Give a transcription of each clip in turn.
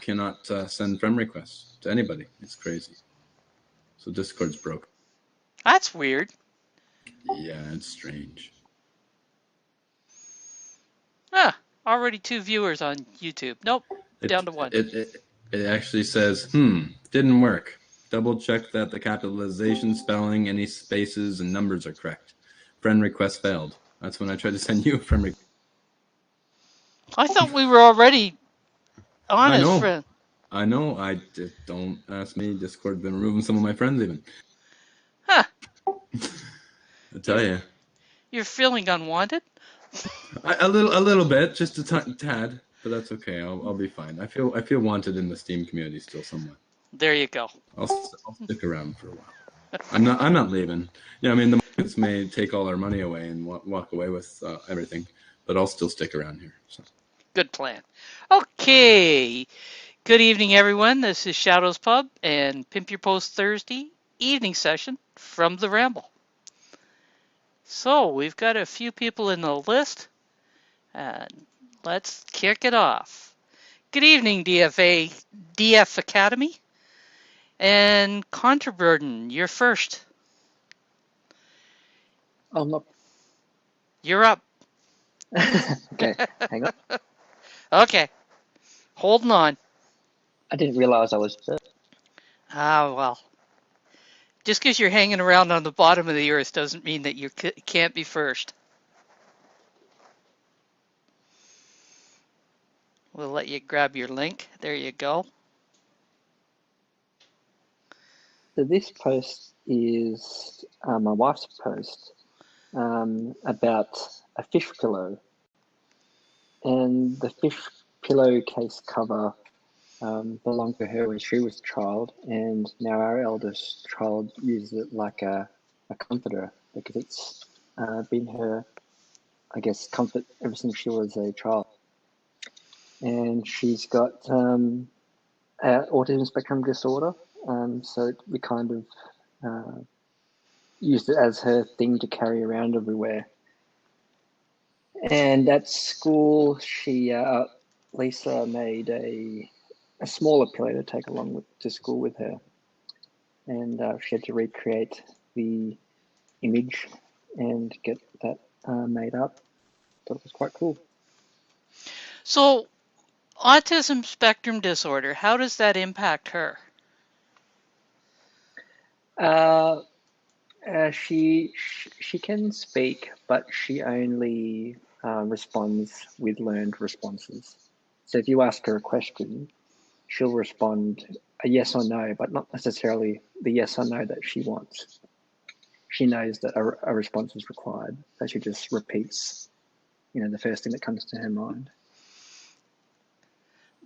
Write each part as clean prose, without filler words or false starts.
cannot send friend requests to anybody. It's crazy. So Discord's broke. That's weird. Yeah, it's strange. Ah, already 2 viewers on YouTube. Nope, down to 1. It actually says, didn't work. Double check that the capitalization, spelling, any spaces, and numbers are correct. Friend request failed. That's when I tried to send you a friend request. I thought we were already on I as know. friends. Don't ask me. Discord's been removing some of my friends even. Huh. I tell you. You're feeling unwanted? A little bit, just a tad, but that's okay. I'll be fine. I feel wanted in the Steam community still somewhat. There you go. I'll stick around for a while. I'm not leaving. Yeah, I mean the markets may take all our money away and walk away with everything, but I'll still stick around here. So. Good plan. Okay. Good evening, everyone. This is Shadows Pub and Pimp Your Post Thursday evening session from the Ramble. So we've got a few people in the list, and let's kick it off. Good evening, DF Academy, and Controburden. You're first. I'm not. You're up. Okay, hang on. Okay, holding on. I didn't realize I was first. Ah, well. Just because you're hanging around on the bottom of the earth doesn't mean that you can't be first. We'll let you grab your link. There you go. So this post is my wife's post about a fish pillow. And the fish pillowcase cover belonged to her when she was a child, and now our eldest child uses it like a comforter because it's been her, I guess, comfort ever since she was a child. And she's got autism spectrum disorder, so we kind of used it as her thing to carry around everywhere. And at school, Lisa made a smaller pillow to take along to school with her, and she had to recreate the image and get that made up. So it was quite cool. So, autism spectrum disorder, how does that impact her? She can speak, but she only responds with learned responses. So if you ask her a question, she'll respond a yes or no, but not necessarily the yes or no that she wants. She knows that a response is required, so she just repeats, the first thing that comes to her mind.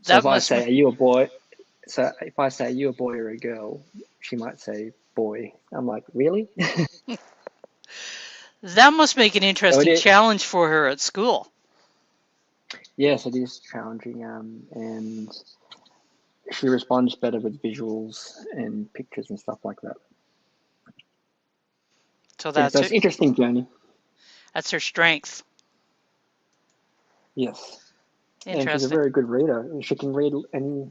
So if I say, "Are you a boy?" So if I say, "Are you a boy or a girl?" she might say, "Boy." I'm like, "Really?" That must make an interesting challenge for her at school. Yes, it is challenging, and she responds better with visuals and pictures and stuff like that. So that's an interesting journey. That's her strength. Yes. Interesting. And she's a very good reader. She can read any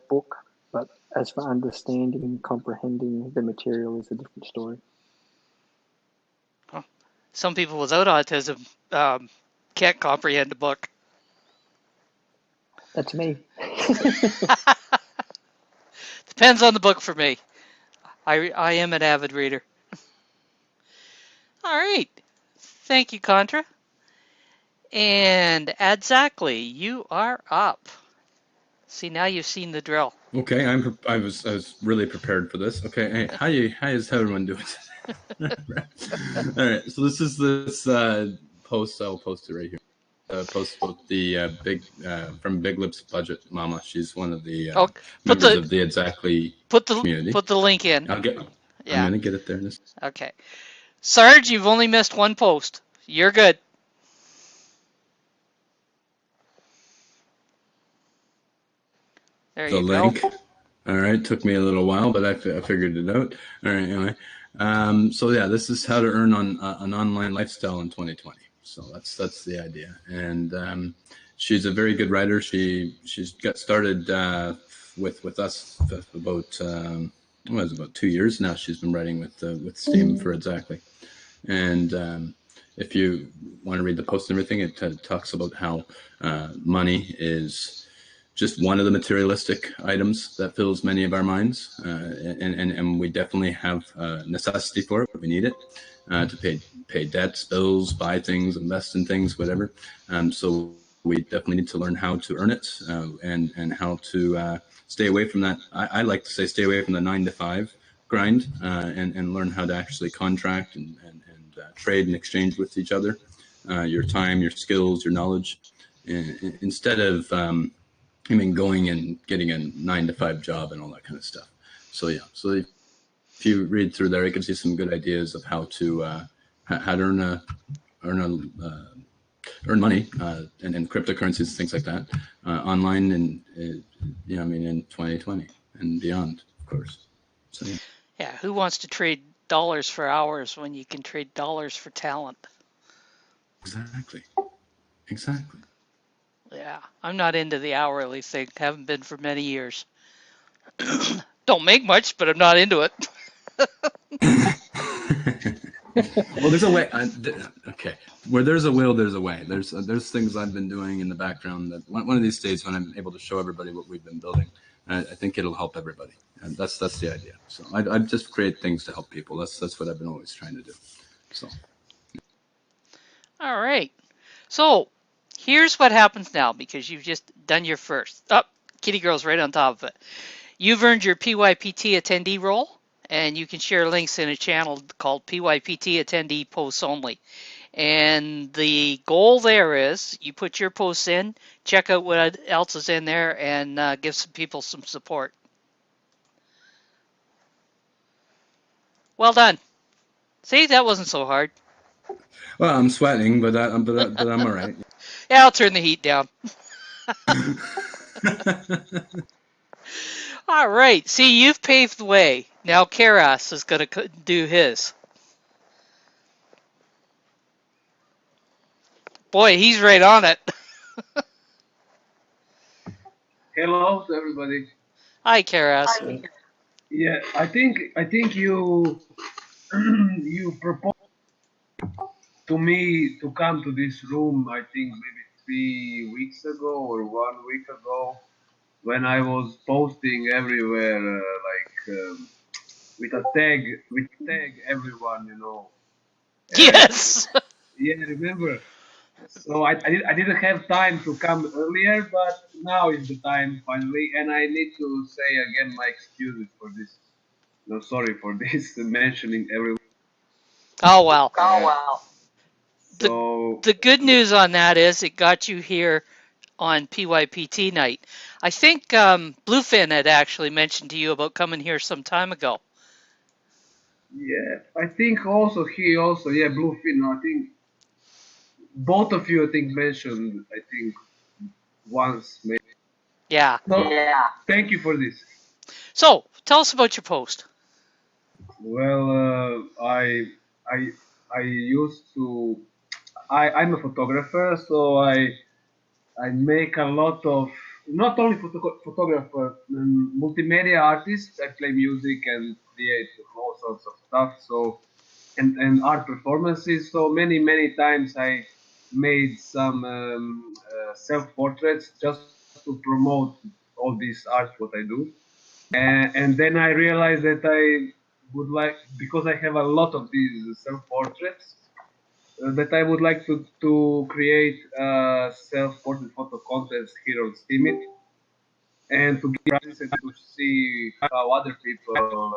book, but as for understanding and comprehending the material is a different story. Well, some people without autism can't comprehend a book. That's me. Depends on the book for me. I am an avid reader. All right. Thank you, Contra. And exactly, you are up. See, now you've seen the drill. Okay, I was really prepared for this. Okay, hey, how is everyone doing? All right, so this is this post. I'll post it right here. Post about the from Big Lips Budget Mama. She's one of the members of the Exactly community. Put the link in. I'm gonna get it there. Okay, Sarge, you've only missed one post. You're good. There you go. Link. All right, took me a little while, but I figured it out. All right, anyway. So yeah, this is how to earn on an online lifestyle in 2020. So that's the idea. And she's a very good writer. She's got started with us about well, it was about 2 years now. She's been writing with Steam for Exactly, and if you want to read the post and everything, it talks about how money is just one of the materialistic items that fills many of our minds, and we definitely have necessity for it. We need it to pay debts, bills, buy things, invest in things, whatever. So we definitely need to learn how to earn it and how to stay away from that. I like to say stay away from the 9 to 5 grind and learn how to actually contract and trade and exchange with each other, your time, your skills, your knowledge, instead of going and getting a 9 to 5 job and all that kind of stuff. So yeah, so if you read through there, it gives you some good ideas of how to earn money and cryptocurrencies, things like that, online and in 2020 and beyond, of course. So yeah. Yeah, who wants to trade dollars for hours when you can trade dollars for talent? Exactly. Exactly. Yeah, I'm not into the hourly thing. Haven't been for many years. Don't make much, but I'm not into it. Well, there's a way. Okay, where there's a will, there's a way. There's things I've been doing in the background that one of these days when I'm able to show everybody what we've been building, I think it'll help everybody. And that's the idea. So I just create things to help people. That's what I've been always trying to do. So. All right. So here's what happens now because you've just done your first. Oh, Kitty Girl's right on top of it. You've earned your PYPT attendee role, and you can share links in a channel called PYPT attendee posts only. And the goal there is you put your posts in, check out what else is in there, and give some people some support. Well done. See, that wasn't so hard. Well, I'm sweating, but I'm all right. Yeah, I'll turn the heat down. All right. See, you've paved the way. Now Karas is going to do his. Boy, he's right on it. Hello to everybody. Hi, Karas. Yeah, I think you you proposed to me to come to this room. I think maybe 3 weeks ago or 1 week ago, when I was posting everywhere with a tag everyone, and Yes. yeah, remember. So I didn't have time to come earlier, but now is the time finally, and I need to say again my excuses for this. No, sorry for this mentioning everyone. Oh, well. The, So the good news on that is it got you here on PYPT night. I think Bluefin had actually mentioned to you about coming here some time ago. yeah, I think also he also yeah Bluefin. I think both of you I think mentioned I think once maybe. Yeah. So thank you for this. So tell us about your post. Well, I used to I'm a photographer, so I make a lot of not only photographer, multimedia artist. I play music and create all sorts of stuff. So and art performances. So many times I made some self portraits just to promote all this art what I do. And then I realized that I would like because I have a lot of these self portraits that I would like to create a self-portrait photo contest here on Steemit and to give practice and to see how other people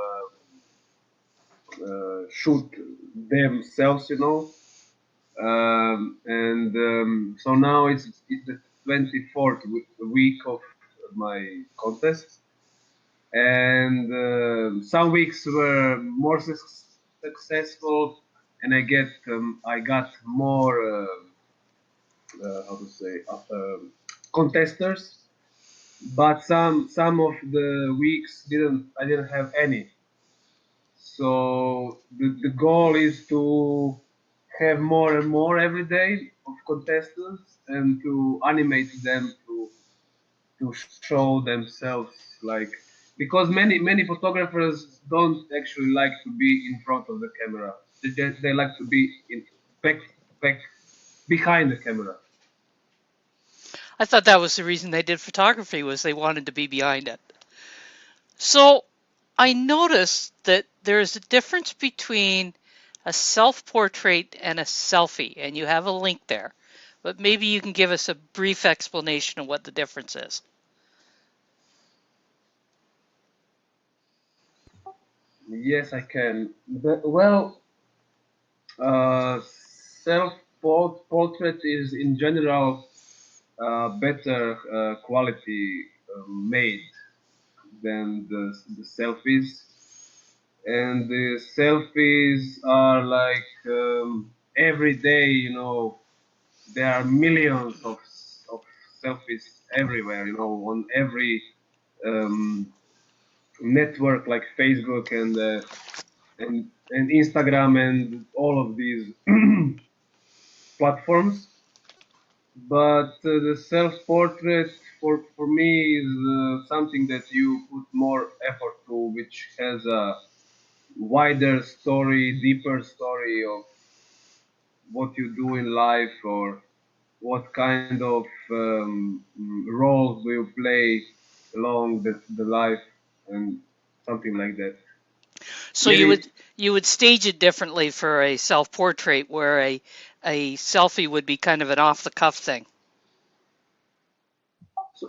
shoot themselves, so now it's the 24th week of my contest, and some weeks were more successful, and I got more. How to say contesters, but some of the weeks I didn't have any. So the goal is to have more and more every day of contestants and to animate them to show themselves, like, because many photographers don't actually like to be in front of the camera. They like to be in back back behind the camera. I thought that was the reason they did photography, was they wanted to be behind it. So I noticed that there's a difference between a self-portrait and a selfie, and you have a link there. But maybe you can give us a brief explanation of what the difference is. Yes, I can. Well, self portrait is in general better quality made than the selfies, and the selfies are like every day. There are millions of selfies everywhere. On every um, network like Facebook and Instagram and all of these platforms. But the self-portrait for me is something that you put more effort to, which has a wider story, deeper story of what you do in life, or what kind of roles do you play along the life, and something like that. So Maybe. you would stage it differently for a self-portrait, where a selfie would be kind of an off-the-cuff thing.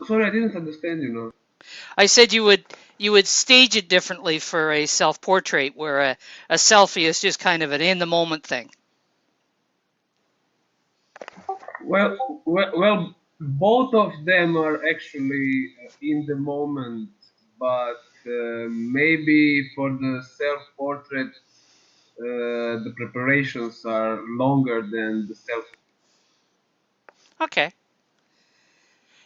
Sorry, I didn't understand. I said you would stage it differently for a self-portrait, where a selfie is just kind of an in-the-moment thing. Well, both of them are actually in the moment, but maybe for the self-portrait, the preparations are longer than the selfie. Okay.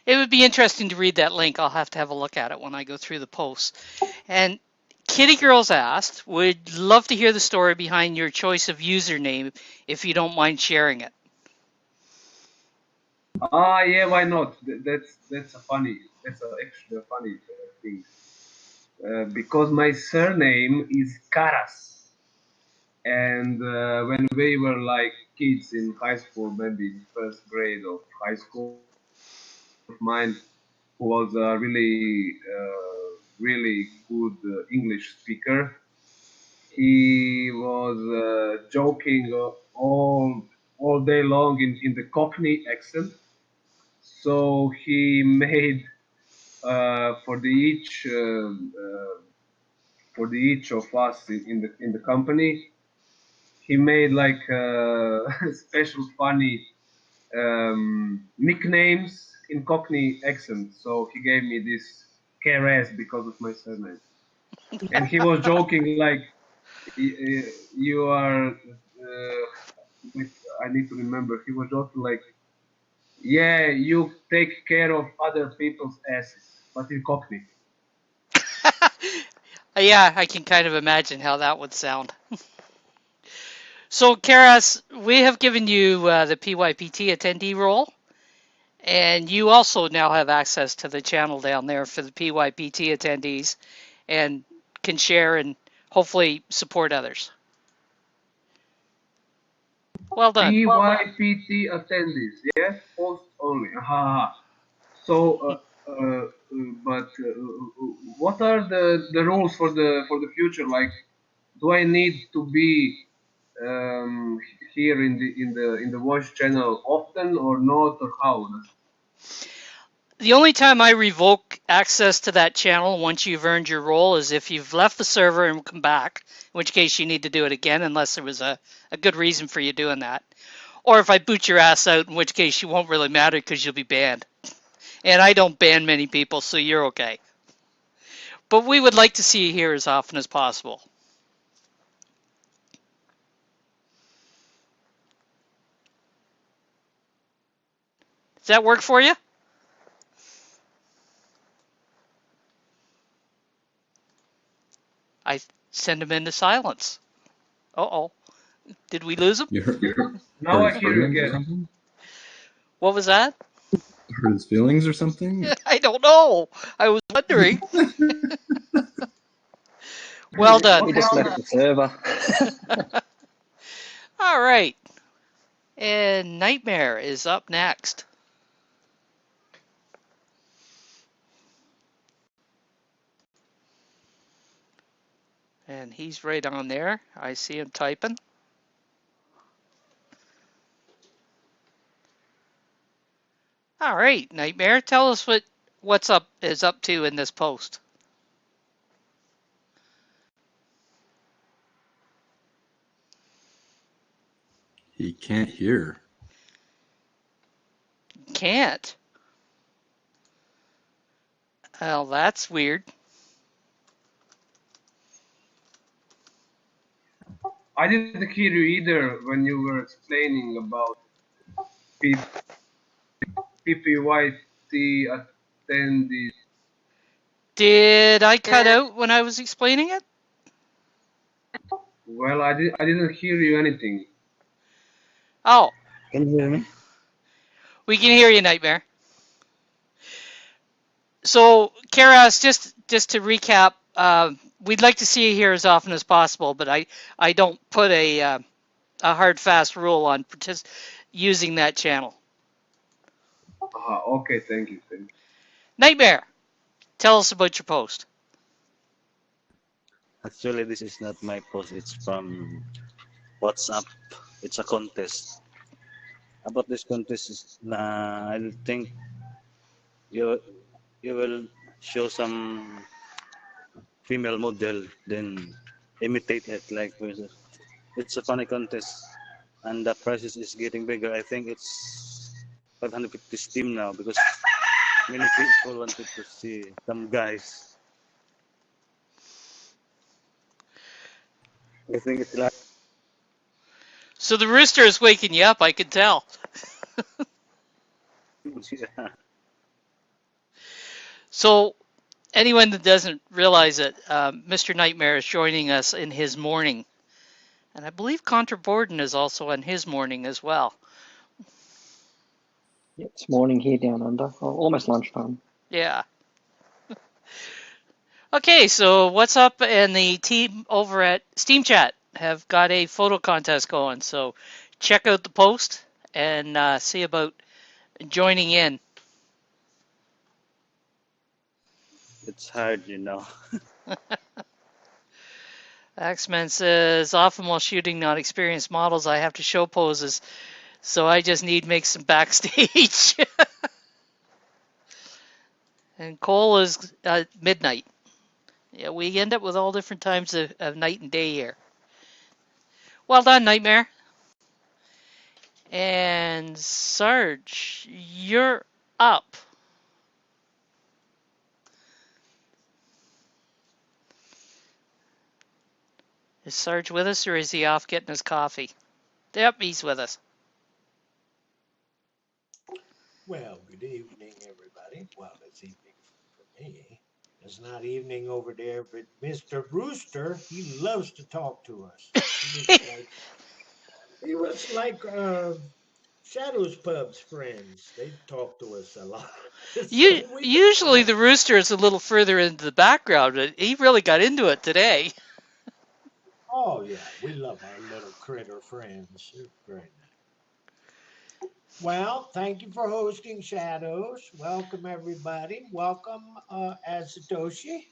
It would be interesting to read that link. I'll have a look at it when I go through the posts. And Kitty Girls asked, would love to hear the story behind your choice of username if you don't mind sharing it. Ah, yeah, why not? Actually a funny thing. Because my surname is Karas, and when we were like kids in high school, maybe in first grade of high school, of mine who was a really good English speaker. He was joking all day long in the Cockney accent. So he made for the each of us in the company, he made like special funny nicknames in Cockney accent. So he gave me this KRS because of my surname, and he was joking like, "You are." Wait, I need to remember. He was joking like, "Yeah, you take care of other people's asses," but in Cockney. Yeah, I can kind of imagine how that would sound. So, Karas, we have given you the PYPT attendee role, and you also now have access to the channel down there for the PYPT attendees and can share and hopefully support others. Well done. PYPT attendees, yes, post only. Aha. So, what are the rules for the future? Like, do I need to be here in the voice channel often or not, or how? The only time I revoke access to that channel once you've earned your role is if you've left the server and come back, in which case you need to do it again unless there was a good reason for you doing that. Or if I boot your ass out, in which case you won't really matter because you'll be banned. And I don't ban many people, so you're okay. But we would like to see you here as often as possible. Does that work for you? I send him into silence. Uh-oh. Did we lose him? You heard, Now I his hear you feelings or again. something? What was that? Hurt his feelings or something? I don't know. I was wondering. Well done. He just left the server. All right. And Nightmare is up next. And he's right on there. I see him typing. All right, Nightmare, tell us what's up is up to in this post. He can't hear. Can't. Well, that's weird. I didn't hear you either when you were explaining about PPYT attendees. Did I cut out when I was explaining it? Well, I didn't hear you anything. Oh, Can you hear me? we can hear you, Nightmare. So, Karas, just to recap, we'd like to see you here as often as possible, but I don't put a hard fast rule on using that channel. Okay, thank you. Nightmare, tell us about your post. Actually, this is not my post. It's from WhatsApp. It's a contest. About this contest, I think you you will show some female model, then imitate it. Like it's a funny contest, and the prices is getting bigger. I think it's 550 Steam now because many people wanted to see some guys. I think it's like So the rooster is waking you up, I can tell. yeah. So anyone that doesn't realize it, Mr. Nightmare is joining us in his morning. And I believe Contra Borden is also in his morning as well. Yeah, it's morning here down under, almost lunchtime. Yeah. Okay, so what's up? And the team over at Steam Chat have got a photo contest going. So check out the post and see about joining in. It's hard, you know. Axman says, often while shooting non-experienced models, I have to show poses, so I just need to make some backstage. And Cole is midnight. Yeah, we end up with all different times of night and day here. Well done, Nightmare. And Sarge, you're up. Is Sarge with us or is he off getting his coffee? Yep, he's with us. Well, good evening, everybody. Well, it's evening for me. It's not evening over there, but Mr. Rooster, he loves to talk to us. He was like Shadows Pub's friends. They talk to us a lot. So we get Usually along. the rooster is a little further into the background, but he really got into it today. Oh yeah, we love our little critter friends. They're very nice. Well, thank you for hosting Shadows. Welcome everybody. Welcome Azatoshi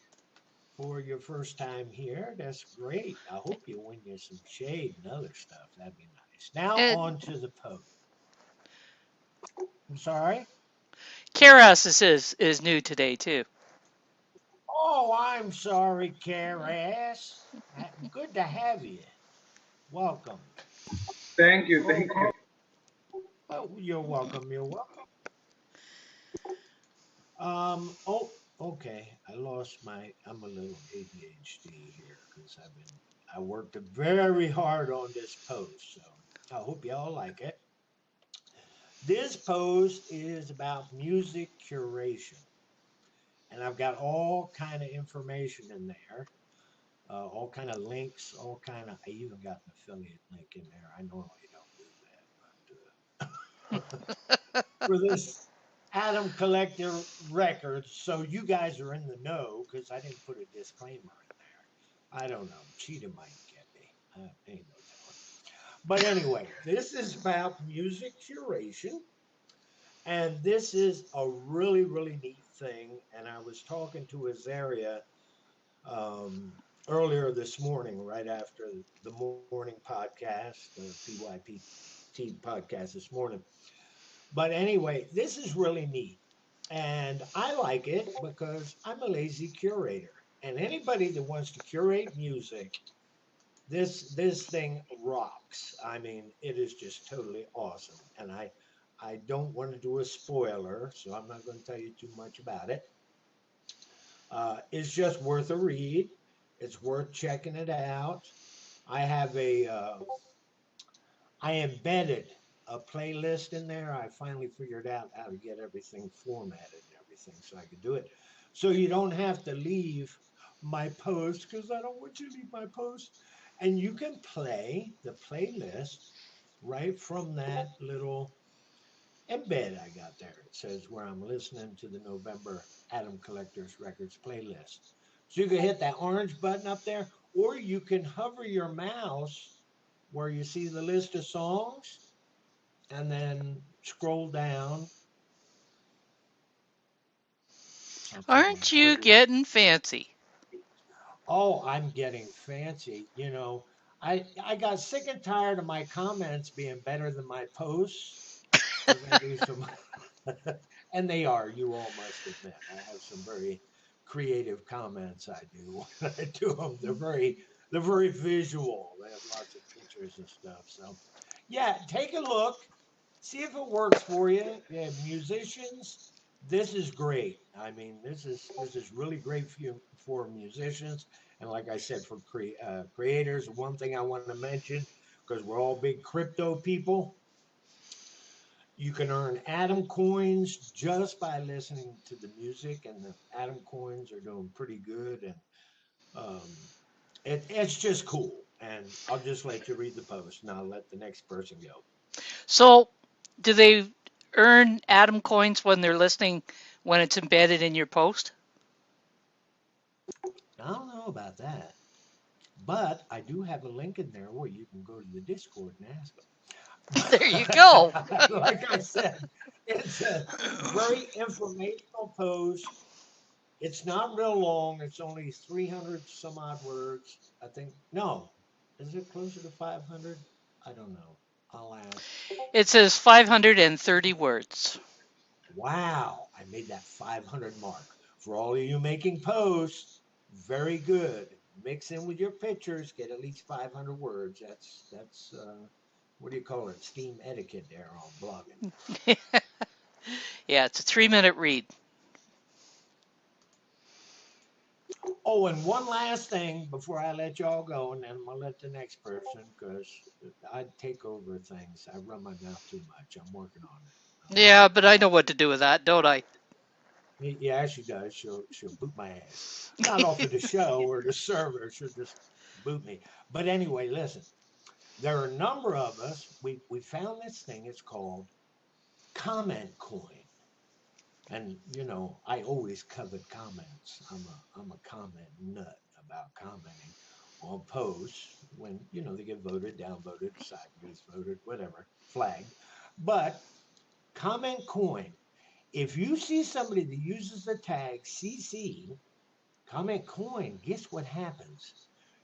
for your first time here. That's great. I hope you win you some shade and other stuff. That'd be nice. Now And on to the post. I'm sorry. Karas is new today too. Oh, I'm sorry, Karas. Good to have you. Welcome. Thank you. Okay. Oh, you're welcome. You're welcome. Oh, okay. I lost my. I'm a little ADHD here because I worked very hard on this post, so I hope y'all like it. This post is about music curation, and I've got all kind of information in there. all kind of links, all kind of. I even got an affiliate link in there. I normally don't do that, but for this Adam Collector Records, so you guys are in the know because I didn't put a disclaimer in there. I don't know. Cheetah might get me. Ain't no telling. But anyway, this is about music curation. And this is a really, really neat thing. And I was talking to Azaria um, earlier this morning, right after the morning podcast, the PYPT podcast this morning. But anyway, this is really neat. And I like it because I'm a lazy curator. And anybody that wants to curate music, this thing rocks. I mean, it is just totally awesome. And I don't want to do a spoiler, so I'm not going to tell you too much about it. It's just worth a read. It's worth checking it out. I have I embedded a playlist in there. I finally figured out how to get everything formatted and everything so I could do it. So you don't have to leave my post because I don't want you to leave my post. And you can play the playlist right from that little embed I got there. It says where I'm listening to the November Adam Collectors Records playlist. So you can hit that orange button up there, or you can hover your mouse where you see the list of songs and then scroll down. I'll take my Aren't you hard. getting fancy? Oh, I'm getting fancy. I got sick and tired of my comments being better than my posts because I do some, and they are. You all must admit, I have some very creative comments. I do when I do them. They're very visual. They have lots of pictures and stuff. So, yeah, take a look. See if it works for you. Yeah, musicians, this is great. I mean, this is really great for you for musicians, and like I said, for creators. One thing I want to mention, because we're all big crypto people, you can earn Atom coins just by listening to the music, and the Atom coins are doing pretty good, and um, it's just cool. And I'll just let you read the post, and I'll let the next person go. So, do they earn Atom coins when they're listening when it's embedded in your post? I don't know about that. But I do have a link in there where you can go to the Discord and ask There you go. them. Like I said, it's a very informational post. It's not real long. It's only 300 some odd words. I think, no, is it closer to 500? I don't know. I'll ask. It says 530 words. Wow, I made that 500 mark. For all of you making posts, very good. Mix in with your pictures, get at least 500 words. That's what do you call it? Steam etiquette there on blogging. Yeah, it's a 3 minute read. Oh, and one last thing before I let y'all go, and then I'm gonna let the next person because I take over things. I run my mouth too much. I'm working on it. I'm Yeah, working but on I it. know what to do with that, don't I? Yeah, she does. She'll boot my ass. Not off of the show or the server. She'll just boot me. But anyway, listen. There are a number of us. We found this thing. It's called Comment Coin, and I always covet comments. I'm a comment nut about commenting on posts when they get voted, downvoted, sideways voted, whatever, flagged. But Comment Coin. If you see somebody that uses the tag CC Comment Coin, guess what happens?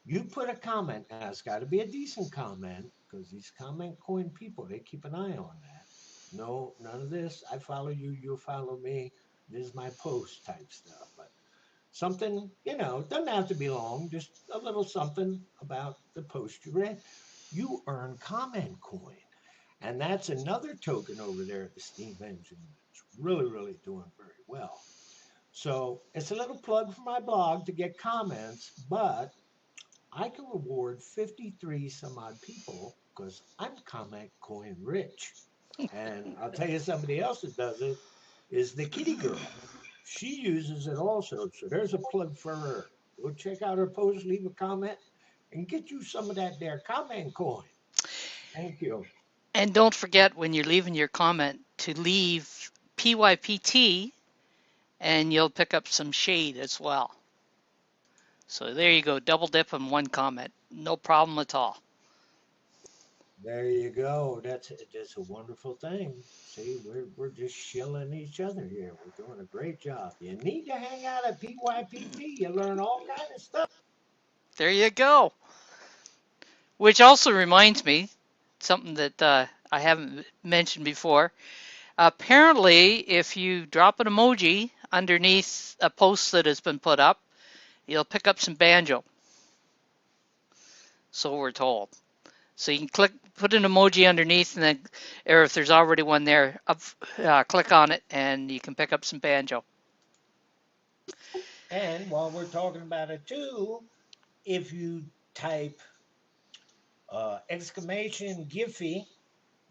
You put a comment, now it's got to be a decent comment because these Comment Coin people, they keep an eye on that. No, none of this. I follow you, you follow me. This is my post type stuff. But something, it doesn't have to be long, just a little something about the post you read. You earn Comment Coin. And that's another token over there at the Steam Engine that's really, really doing very well. So it's a little plug for my blog to get comments, but I can reward 53 some odd people because I'm comment coin rich. And I'll tell you somebody else that does it is the kitty girl. She uses it also. So there's a plug for her. Go check out her post, leave a comment, and get you some of that there comment coin. Thank you. And don't forget when you're leaving your comment to leave PYPT, and you'll pick up some shade as well. So there you go, double dip in one comment. No problem at all. There you go. That's a wonderful thing. See, we're just shilling each other here. We're doing a great job. You need to hang out at PYPT. You learn all kind of stuff. There you go. Which also reminds me, something that I haven't mentioned before. Apparently, if you drop an emoji underneath a post that has been put up, you'll pick up some banjo. So we're told. So you can put an emoji underneath, and then, or if there's already one there, click on it, and you can pick up some banjo. And while we're talking about it too, if you type exclamation Giphy,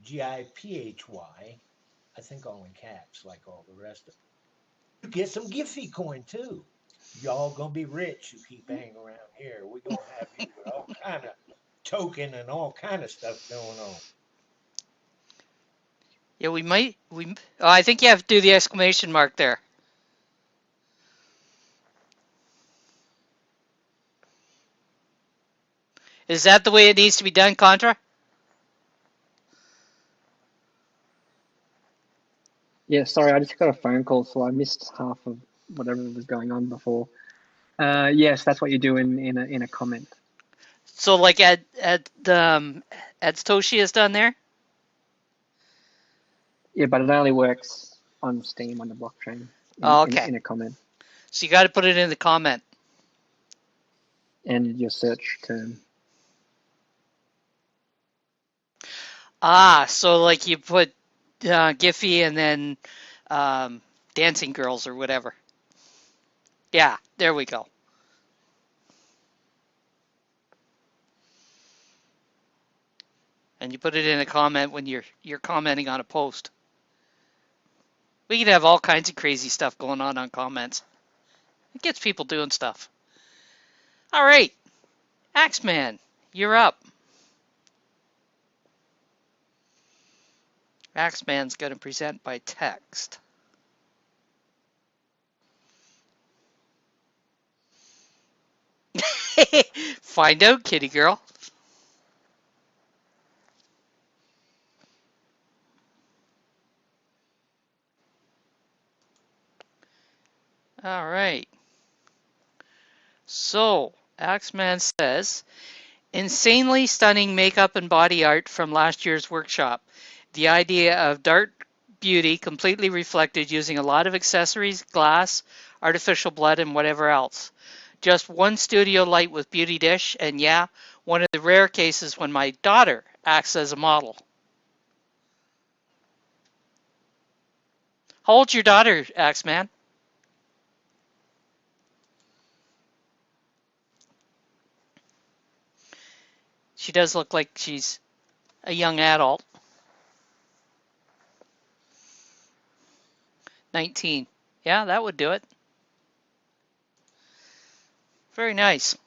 Giphy, I think all in caps like all the rest of it, you get some Giphy coin too. Y'all gonna be rich. You keep hanging around here. We're gonna have you with all kind of token and all kind of stuff going on. Yeah, we might. I think you have to do the exclamation mark there. Is that the way it needs to be done, Contra? Yeah, sorry, I just got a phone call, so I missed half of whatever was going on before. Yes, that's what you do in a comment. So like at Satoshi has done there. Yeah, but it only works on Steam on the blockchain Oh, okay. in a comment So you got to put it in the comment. and your search term. So like you put Giphy and then dancing girls or whatever. Yeah, there we go. And you put it in a comment when you're commenting on a post. We can have all kinds of crazy stuff going on comments. It gets people doing stuff. All right, Axeman, you're up. Axeman's going to present by text. Find out, kitty girl. All right. So, Axeman says, insanely stunning makeup and body art from last year's workshop. The idea of dark beauty completely reflected using a lot of accessories, glass, artificial blood, and whatever else. Just one studio light with beauty dish, and yeah, one of the rare cases when my daughter acts as a model. How old's your daughter, Axeman? She does look like she's a young adult. 19. Yeah, that would do it. Very nice.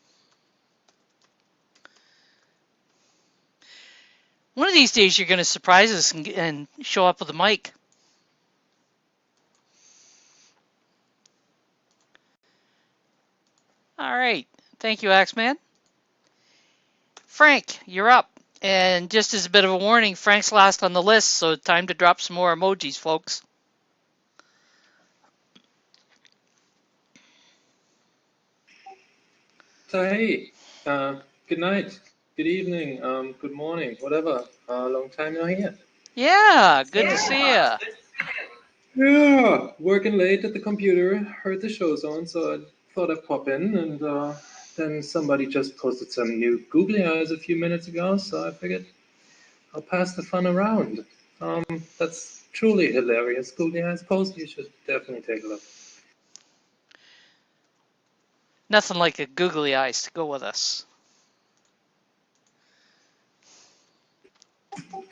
One of these days you're going to surprise us and show up with a mic. All right. Thank you, Axeman. Frank, you're up. And just as a bit of a warning, Frank's last on the list, so time to drop some more emojis, folks. So hey, good night, good evening, good morning, whatever. Long time no here. Yeah, good to see you. Yeah, working late at the computer. Heard the show's on, so I thought I'd pop in. And then somebody just posted some new googly eyes a few minutes ago, so I figured I'll pass the fun around. That's truly hilarious. Googly eyes post. You should definitely take a look. Nothing like a googly eyes to go with us.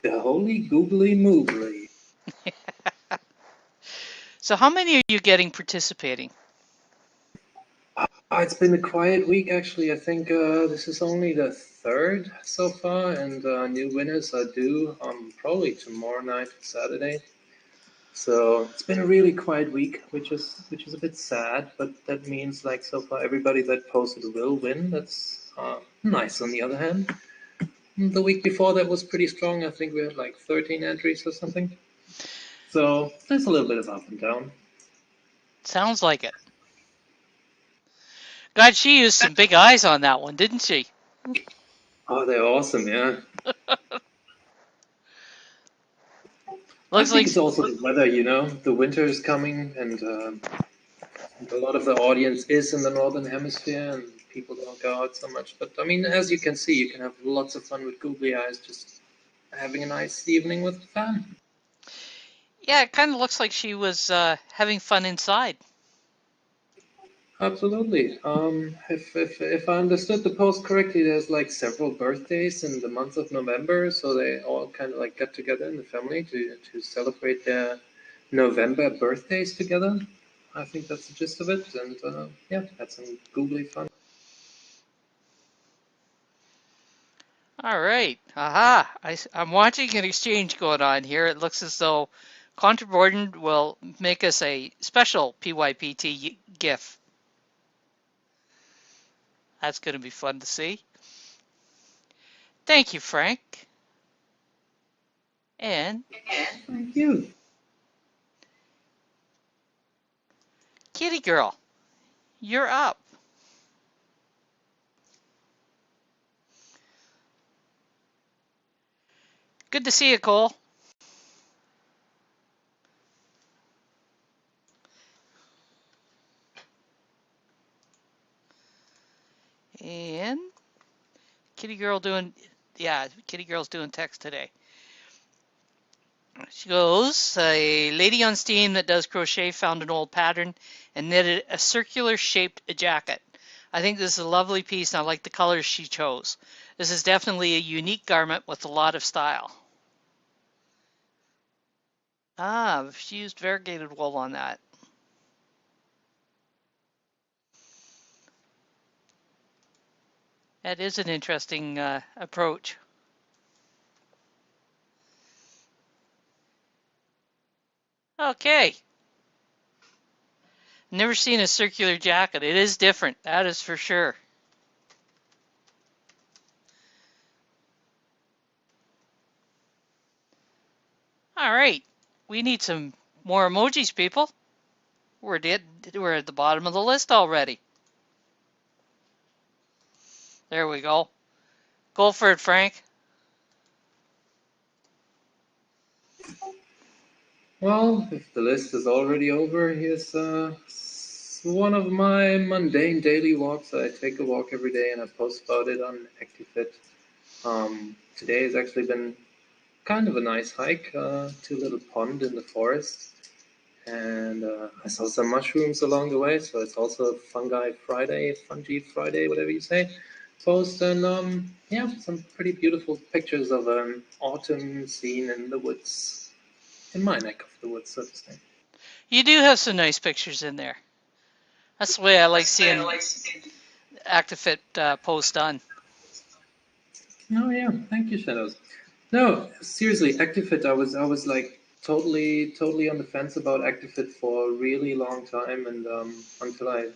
The holy googly moogly. So how many are you getting participating? It's been a quiet week, actually. I think this is only the third so far, and new winners are due probably tomorrow night, Saturday. So it's been a really quiet week, which is a bit sad, but that means like so far everybody that posted will win. That's nice. On the other hand, the week before that was pretty strong. I think we had like 13 entries or something. So there's a little bit of up and down. Sounds like it. God, she used some big eyes on that one, didn't she? Oh, they're awesome, yeah. I Looks think like it's also the weather, you know. The winter is coming, and a lot of the audience is in the northern hemisphere, and people don't go out so much. But I mean, as you can see, you can have lots of fun with googly eyes, just having a nice evening with the fam. yeah, it kind of looks like she was having fun inside. Absolutely. If I understood the post correctly, there's like several birthdays in the month of November, so they all kind of like get together in the family to celebrate their November birthdays together. I think that's the gist of it, and yeah, had some googly fun. All right. Aha. I'm watching an exchange going on here. It looks as though Contraborden will make us a special PYPT GIF. That's going to be fun to see. Thank you, Frank. And Thank you. Kitty Girl, you're up. Good to see you, Cole. And Kitty Girl doing, yeah, Kitty Girl's doing text today. She goes, a lady on Steam that does crochet found an old pattern and knitted a circular shaped jacket. I think this is a lovely piece and I like the colors she chose. This is definitely a unique garment with a lot of style. Ah, she used variegated wool on that. That is an interesting approach. Okay. Never seen a circular jacket. It is different, that is for sure. All right. We need some more emojis, people. We're at the bottom of the list already. There we go. Go for it, Frank. Well, if the list is already over, here's one of my mundane daily walks. I take a walk every day and I post about it on ActiveFit. Today has actually been kind of a nice hike to a little pond in the forest. And I saw some mushrooms along the way, so it's also a fungi Friday, whatever you say, post. And yeah, some pretty beautiful pictures of an autumn scene in the woods, in my neck of the woods, so to say. You do have some nice pictures in there. That's the way I like seeing ActiveFit posts done. Oh yeah, thank you, Shadows. No, seriously, ActiveFit. I was like totally on the fence about ActiveFit for a really long time, and until I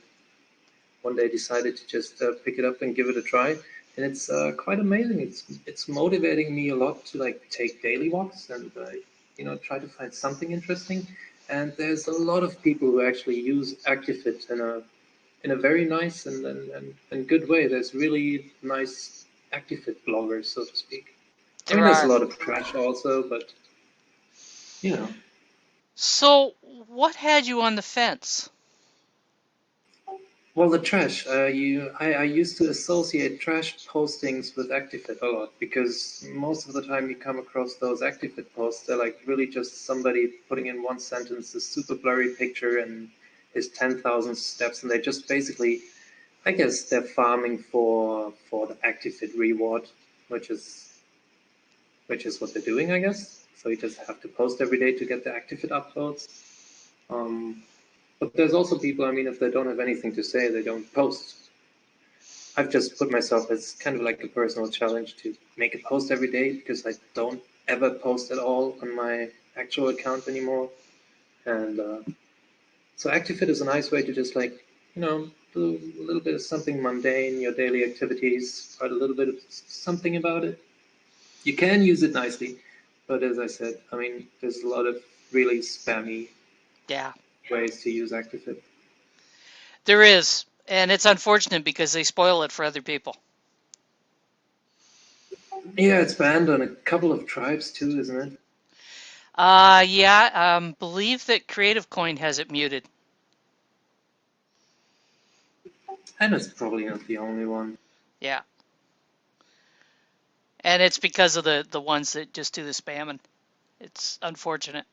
one day decided to just pick it up and give it a try. And it's quite amazing. It's motivating me a lot to like take daily walks and try to find something interesting. And there's a lot of people who actually use ActiveFit in a very nice and good way. There's really nice ActiveFit bloggers, so to speak. I mean, There there's a are. lot of trash also, but you know. So, what had you on the fence? Well, the trash. I used to associate trash postings with ActiveFit a lot because most of the time you come across those ActiveFit posts, they're like really just somebody putting in one sentence a super blurry picture and his 10,000 steps, and they just basically, I guess, they're farming for the ActiveFit reward, which is what they're doing, I guess. So you just have to post every day to get the ActiveFit uploads. Um, But there's also people, I mean, if they don't have anything to say, they don't post. I've just put myself as kind of like a personal challenge to make a post every day because I don't ever post at all on my actual account anymore. And so ActiveFit is a nice way to just like, do a little bit of something mundane, your daily activities, write a little bit of something about it. You can use it nicely, but as I said, I mean, there's a lot of really spammy Yeah, ways to use ActiveFit. there is. And it's unfortunate because they spoil it for other people. Yeah, it's banned on a couple of tribes too, isn't it? Yeah, believe that Creative Coin has it muted. And it's probably not the only one. Yeah. And it's because of the ones that just do the spamming. It's unfortunate.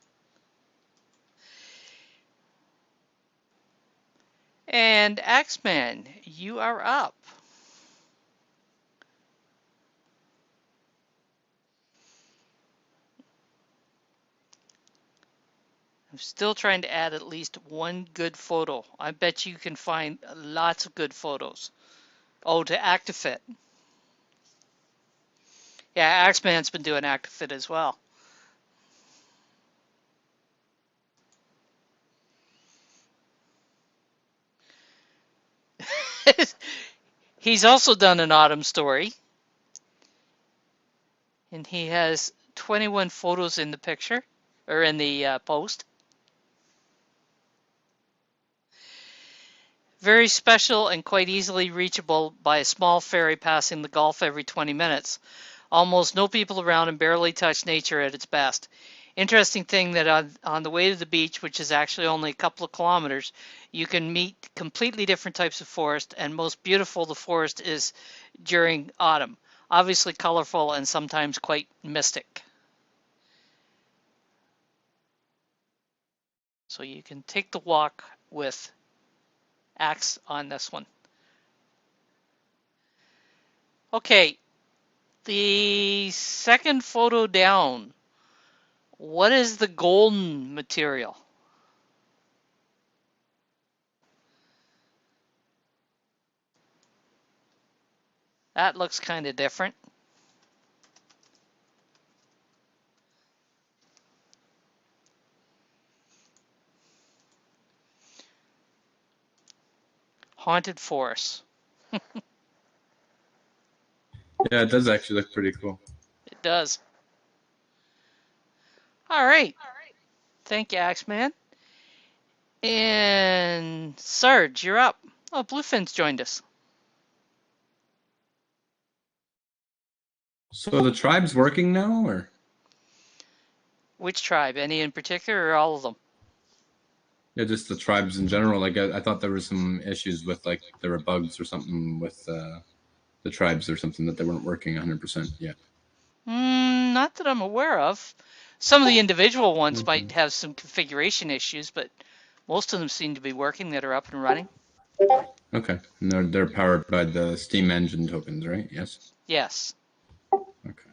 And Axeman, you are up. I'm still trying to add at least one good photo. I bet you can find lots of good photos. Oh, to ActiveFit. Yeah, Axeman's been doing ActiveFit as well. He's also done an autumn story, and he has 21 photos in the picture, or in the post. Very special and quite easily reachable by a small ferry passing the Gulf every 20 minutes. Almost no people around and barely touch nature at its best. Interesting thing that on the way to the beach, which is actually only a couple of kilometers, you can meet completely different types of forest, and most beautiful the forest is during autumn. Obviously colorful and sometimes quite mystic. So you can take the walk with Axe on this one. Okay, the second photo down. What is the golden material? That looks kind of different. Haunted forest. Yeah, it does actually look pretty cool. It does. All right. Thank you, Axeman. And Sarge, you're up. Oh, Bluefin's joined us. So the tribe's working now, or? Which tribe? Any in particular, or all of them? Yeah, just the tribes in general. Like I thought there were some issues with like there were bugs or something with the tribes or something that they weren't working 100% yet. Not that I'm aware of. Some of the individual ones Okay. might have some configuration issues, but most of them seem to be working that are up and running. Okay, and they're powered by the Steam engine tokens, right? Yes. Yes. Okay.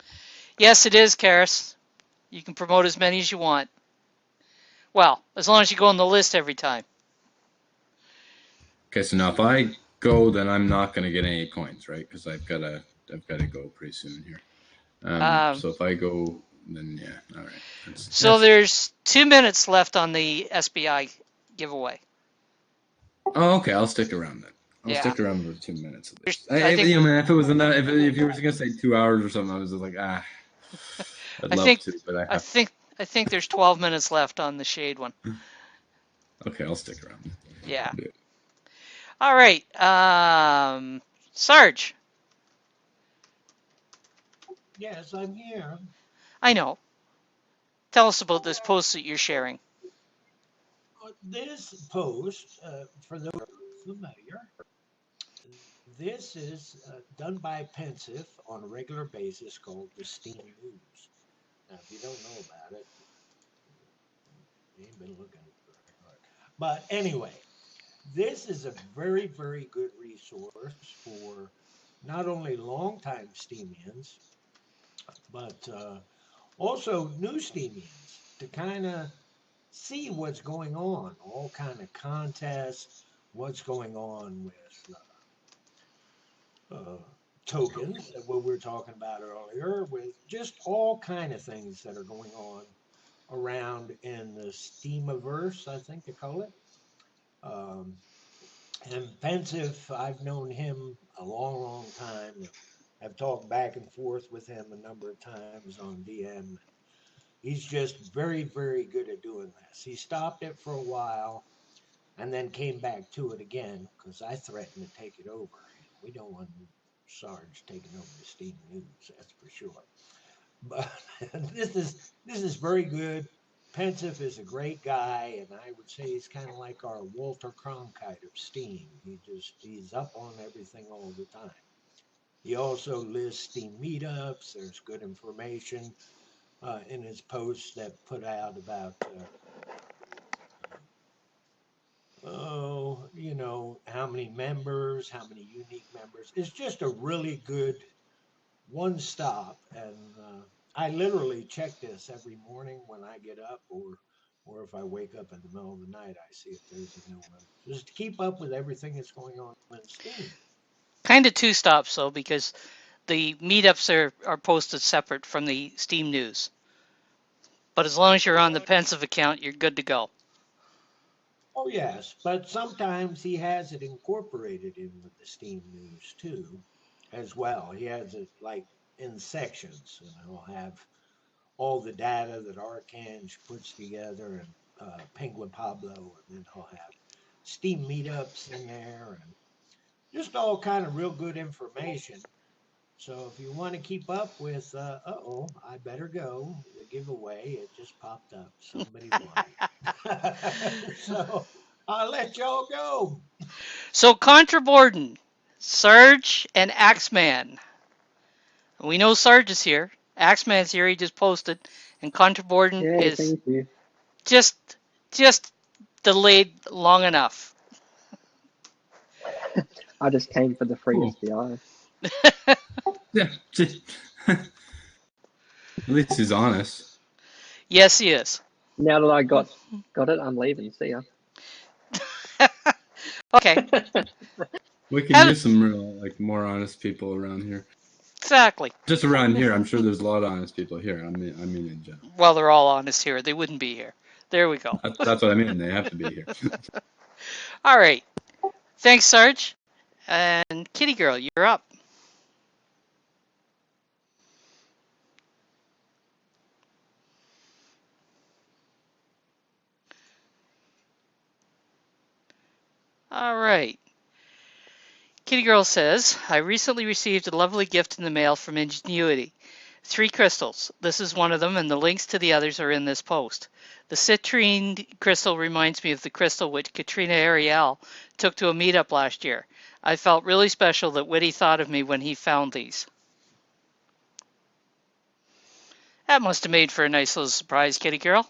Yes, it is, Karis. You can promote as many as you want. Well, as long as you go on the list every time. Okay, so now if I go, then I'm not going to get any coins, right? Because I've got to go pretty soon here. So if I go, then yeah, all right. So there's 2 minutes left on the SBI giveaway. Oh, okay. I'll stick around then. I'll Yeah. stick around for 2 minutes at least. I think- man, if it was enough, if you were gonna say 2 hours or something, I was just like, I'd I love think to, but I I have. think there's 12 minutes left on the shade one. Okay, I'll stick around. Yeah. Yeah. All right. Sarge. Yes, I'm here. I know. Tell us about this post that you're sharing. This post, for those who are familiar, this is done by Pensive on a regular basis called the Steam News. Now, if you don't know about it, you ain't been looking very hard. But anyway, this is a very, very good resource for not only longtime Steamians, but also new Steamians to kind of see what's going on, all kind of contests, what's going on with tokens, what we were talking about earlier, with just all kind of things that are going on around in the Steamiverse, I think they call it. Um, and Pensive, I've known him a long, long time. I've talked back and forth with him a number of times on DM. He's just very, very good at doing this. He stopped it for a while and then came back to it again because I threatened to take it over. We don't want Sarge taking over the Steam News, that's for sure. But this is very good. Pensive is a great guy, and I would say he's kind of like our Walter Cronkite of Steam. He's up on everything all the time. He also lists Steam meetups. There's good information in his posts that put out about how many members, how many unique members. It's just a really good one stop, and I literally check this every morning when I get up, or if I wake up in the middle of the night, I see if there's a new one, just to keep up with everything that's going on in Steam. Kind of two stops though, because the meetups are posted separate from the Steam news. But as long as you're on the Pensive account, you're good to go. Oh yes, but sometimes he has it incorporated in with the Steam news too, as well. He has it like in sections, and he'll have all the data that Archange puts together, and Penguin Pablo, and then he'll have Steam meetups in there, and just all kind of real good information. So if you want to keep up with, I better go. The giveaway, it just popped up. Somebody won it. So I'll let y'all go. So Contraborden, Sarge, and Axeman. We know Sarge is here. Axeman's here. He just posted, and Contraborden Yeah, is thank you. just delayed long enough. I just came for the free Cool. SBI. Yeah. At least he's honest. Yes, he is. Now that I got it, I'm leaving. See ya. Okay. We can use some real, more honest people around here. Exactly. Just around here, I'm sure there's a lot of honest people here. I mean in general. Well, they're all honest here. They wouldn't be here. There we go. That's what I mean. They have to be here. All right. Thanks, Sarge. And Kitty Girl, you're up. All right. Kitty Girl says, I recently received a lovely gift in the mail from Ingenuity. 3 crystals. This is one of them, and the links to the others are in this post. The citrine crystal reminds me of the crystal which Katrina Ariel took to a meetup last year. I felt really special that Whitty thought of me when he found these. That must have made for a nice little surprise, Kitty Girl.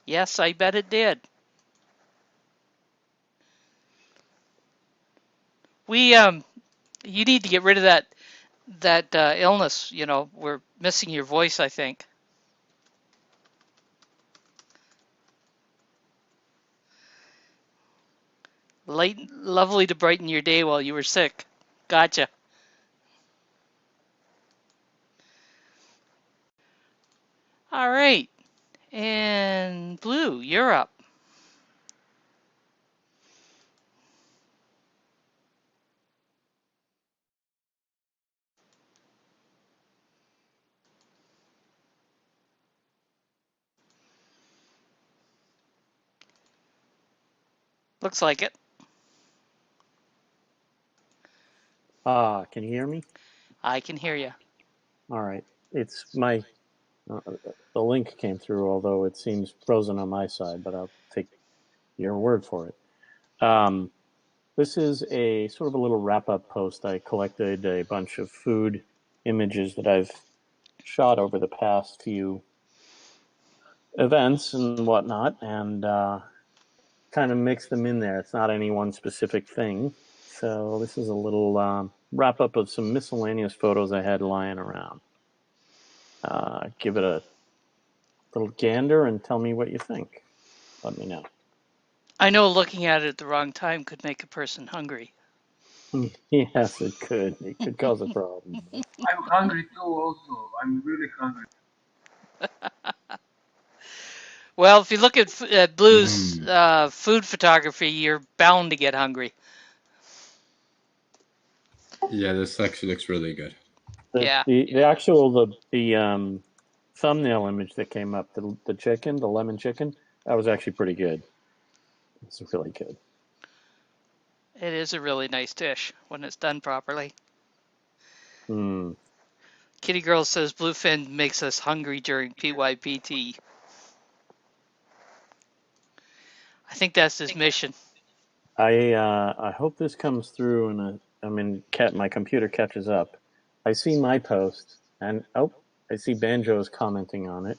Yes, I bet it did. You need to get rid of that illness. We're missing your voice, I think. Lovely to brighten your day while you were sick. Gotcha. All right. And Blue, you're up. Looks like it. Can you hear me? I can hear you. All right. It's my the link came through, although it seems frozen on my side, but I'll take your word for it. This is a sort of a little wrap-up post. I collected a bunch of food images that I've shot over the past few events and whatnot, and kind of mix them in there. It's not any one specific thing. So this is a little wrap up of some miscellaneous photos I had lying around. Give it a little gander and tell me what you think. Let me know. I know looking at it at the wrong time could make a person hungry. Yes, it could. It could cause a problem. I'm hungry too. Also, I'm really hungry. Well, if you look at Blue's Mm. food photography, you're bound to get hungry. Yeah, this actually looks really good. Yeah. The actual thumbnail image that came up, the chicken, the lemon chicken, that was actually pretty good. It's really good. It is a really nice dish when it's done properly. Mm. Kitty Girl says Bluefin makes us hungry during PYPT. I think that's his mission. I hope this comes through my computer catches up. I see my post and I see Banjo's commenting on it,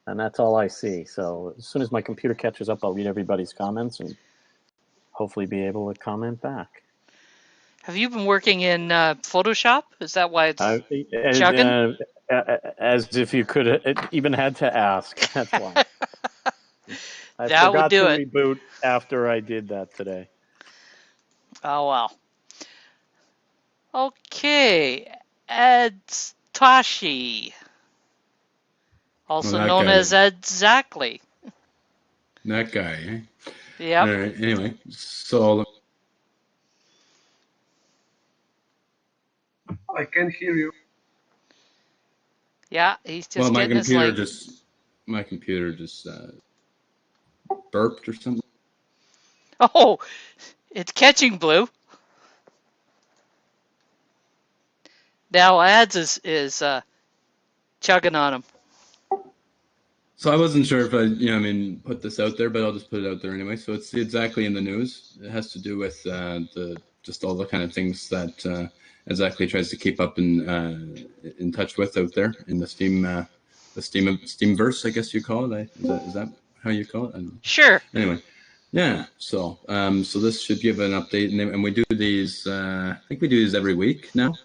and that's all I see. So as soon as my computer catches up, I'll read everybody's comments and hopefully be able to comment back. Have you been working in Photoshop? Is that why it's As, chugging? as if you could even had to ask. That's why. I That would forgot to do it. reboot after I did that today. Oh, well. Okay. Ed Tashi, Well, also that known guy. as Exactly. That guy. Eh? Yep. All right. Anyway, so I can't hear you. Yeah, he's just well, getting his like. my computer just burped or something. Oh, it's catching Blue. Now Ads is chugging on him. So I wasn't sure if put this out there, but I'll just put it out there anyway. So it's exactly in the news. It has to do with just all the kind of things that exactly tries to keep up in touch with out there in the Steamverse, I guess you call it. Is that how you call it? I don't know. Sure. Anyway, yeah. So this should give an update, and we do these. I think we do these every week now.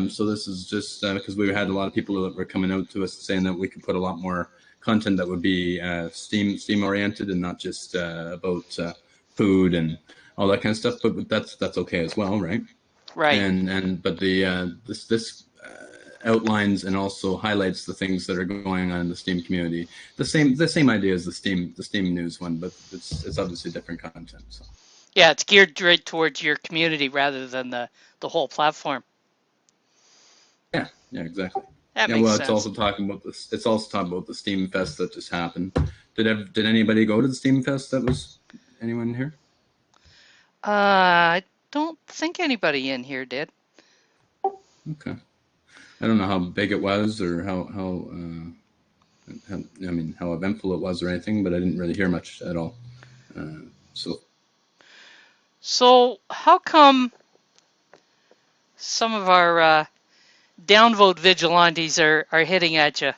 So this is just because we had a lot of people that were coming out to us saying that we could put a lot more content that would be Steam oriented and not just about food and all that kind of stuff. But that's okay as well, right? Right. But this outlines and also highlights the things that are going on in the Steam community. The same idea as the Steam news one, but it's obviously different content. So. Yeah, it's geared right towards your community rather than the whole platform. Yeah, exactly. That Yeah, makes well, sense. it's also talking about this. It's also talking about the Steam Fest that just happened. Did anybody go to the Steam Fest? That was anyone here? I don't think anybody in here did. Okay, I don't know how big it was or how how eventful it was or anything, but I didn't really hear much at all. So how come some of our downvote vigilantes are hitting at you?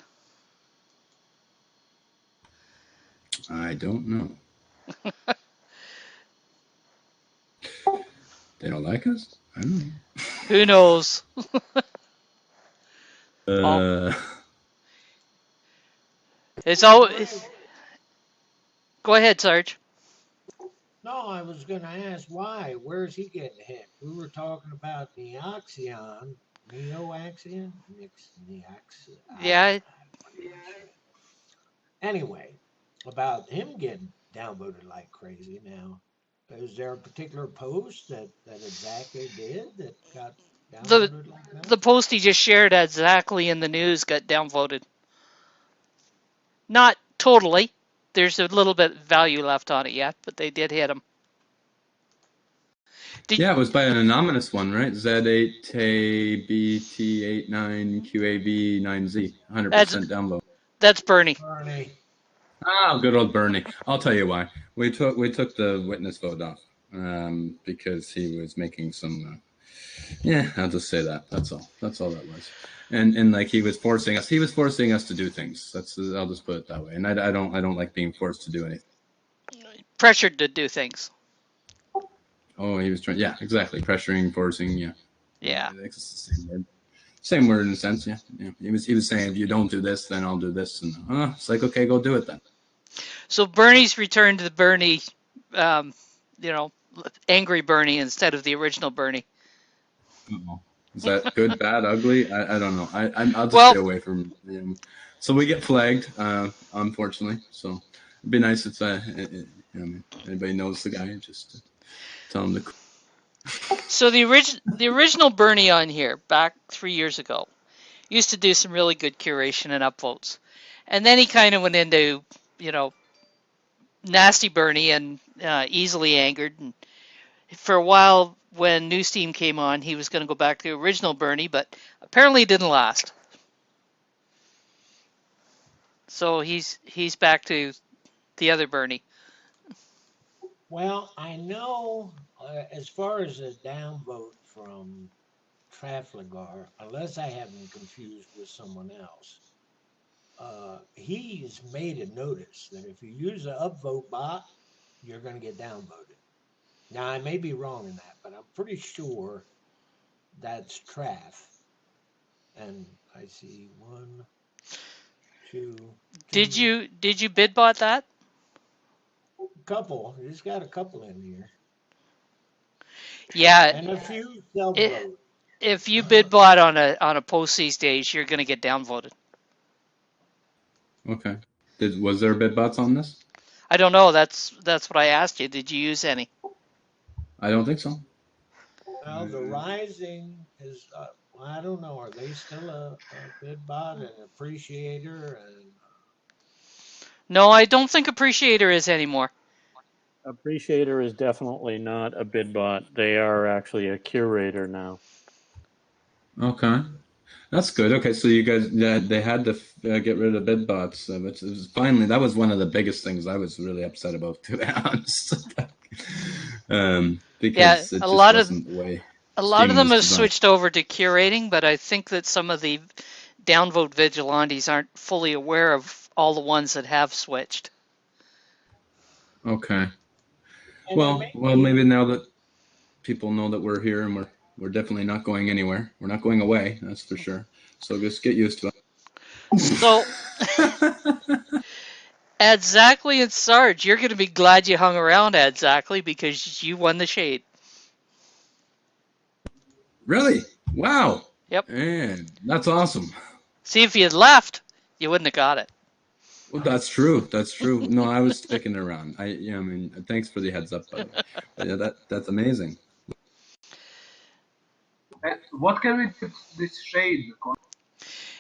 I don't know. They don't like us? I don't know. Who knows? It's always. Go ahead, Sarge. No, I was going to ask why. Where's he getting hit? We were talking about Neoxion. Neoaxion? Yeah. Anyway, about him getting downvoted like crazy now. Is there a particular post that exactly did that got downvoted like that? The post he just shared exactly in the news got downvoted. Not totally. There's a little bit of value left on it yet, but they did hit him. Yeah, it was by an anonymous one, right? Z8TBT89QAB9Z, 100% download. That's Bernie. Oh, good old Bernie. I'll tell you why. We took the witness vote off because he was making some. Yeah, I'll just say that. That's all. That's all that was. And like he was forcing us. He was forcing us to do things. I'll just put it that way. And I don't like being forced to do anything. Pressured to do things. Oh, he was trying. Yeah, exactly. Pressuring, forcing. Yeah. Yeah. I think it's the same word. Same word in a sense, yeah. He was saying if you don't do this, then I'll do this, and it's like okay, go do it then. So Bernie's returned to the Bernie, um, you know, angry Bernie instead of the original Bernie. Uh-oh. Is that good, bad, ugly? I don't know. I'll just stay Well, away from him. So we get flagged, unfortunately. So it'd be nice if anybody knows the guy, just tell him to. so the original Bernie on here back 3 years ago used to do some really good curation and upvotes, and then he kind of went into you know nasty Bernie and easily angered. And for a while, when New Steam came on, he was going to go back to the original Bernie, but apparently it didn't last. So he's back to the other Bernie. Well, I know as far as a downvote from Trafalgar, unless I have him confused with someone else, he's made a notice that if you use an upvote bot, you're going to get downvoted. Now, I may be wrong in that, but I'm pretty sure that's Traf. And I see one, two, Did two, you bid bot that? couple. He's got a couple in here, Yeah. and a few self It, vote. if you bid bot on a post these days, you're going to get downvoted. Okay. Was there bid bots on this? I don't know. That's what I asked you. Did you use any? I don't think so. Well, the Rising is, I don't know, are they still a bid bot and appreciator? And No, I don't think Appreciator is anymore. Appreciator is definitely not a bid bot. They are actually a curator now. Okay. That's good. Okay, so you guys, yeah, they had to get rid of bid bots, which was finally that was one of the biggest things I was really upset about, to be honest. Yeah, Because it just wasn't the way a lot of Steam them was have designed. switched over to curating, but I think that some of the downvote vigilantes aren't fully aware of all the ones that have switched. Okay. and I Well, may maybe be, now that people know that we're here and we're definitely not going anywhere. We're not going away, that's for sure. So just get used to So, it. Adzakli and Sarge, you're going to be glad you hung around, Adzakli, because you won the shade. Really? Wow. Yep. Man, that's awesome. See, if you had left, you wouldn't have got it. Well, that's true. That's true. No, I was sticking around. I mean, thanks for the heads up, by the way. But yeah, that's amazing. What can we do with this shade?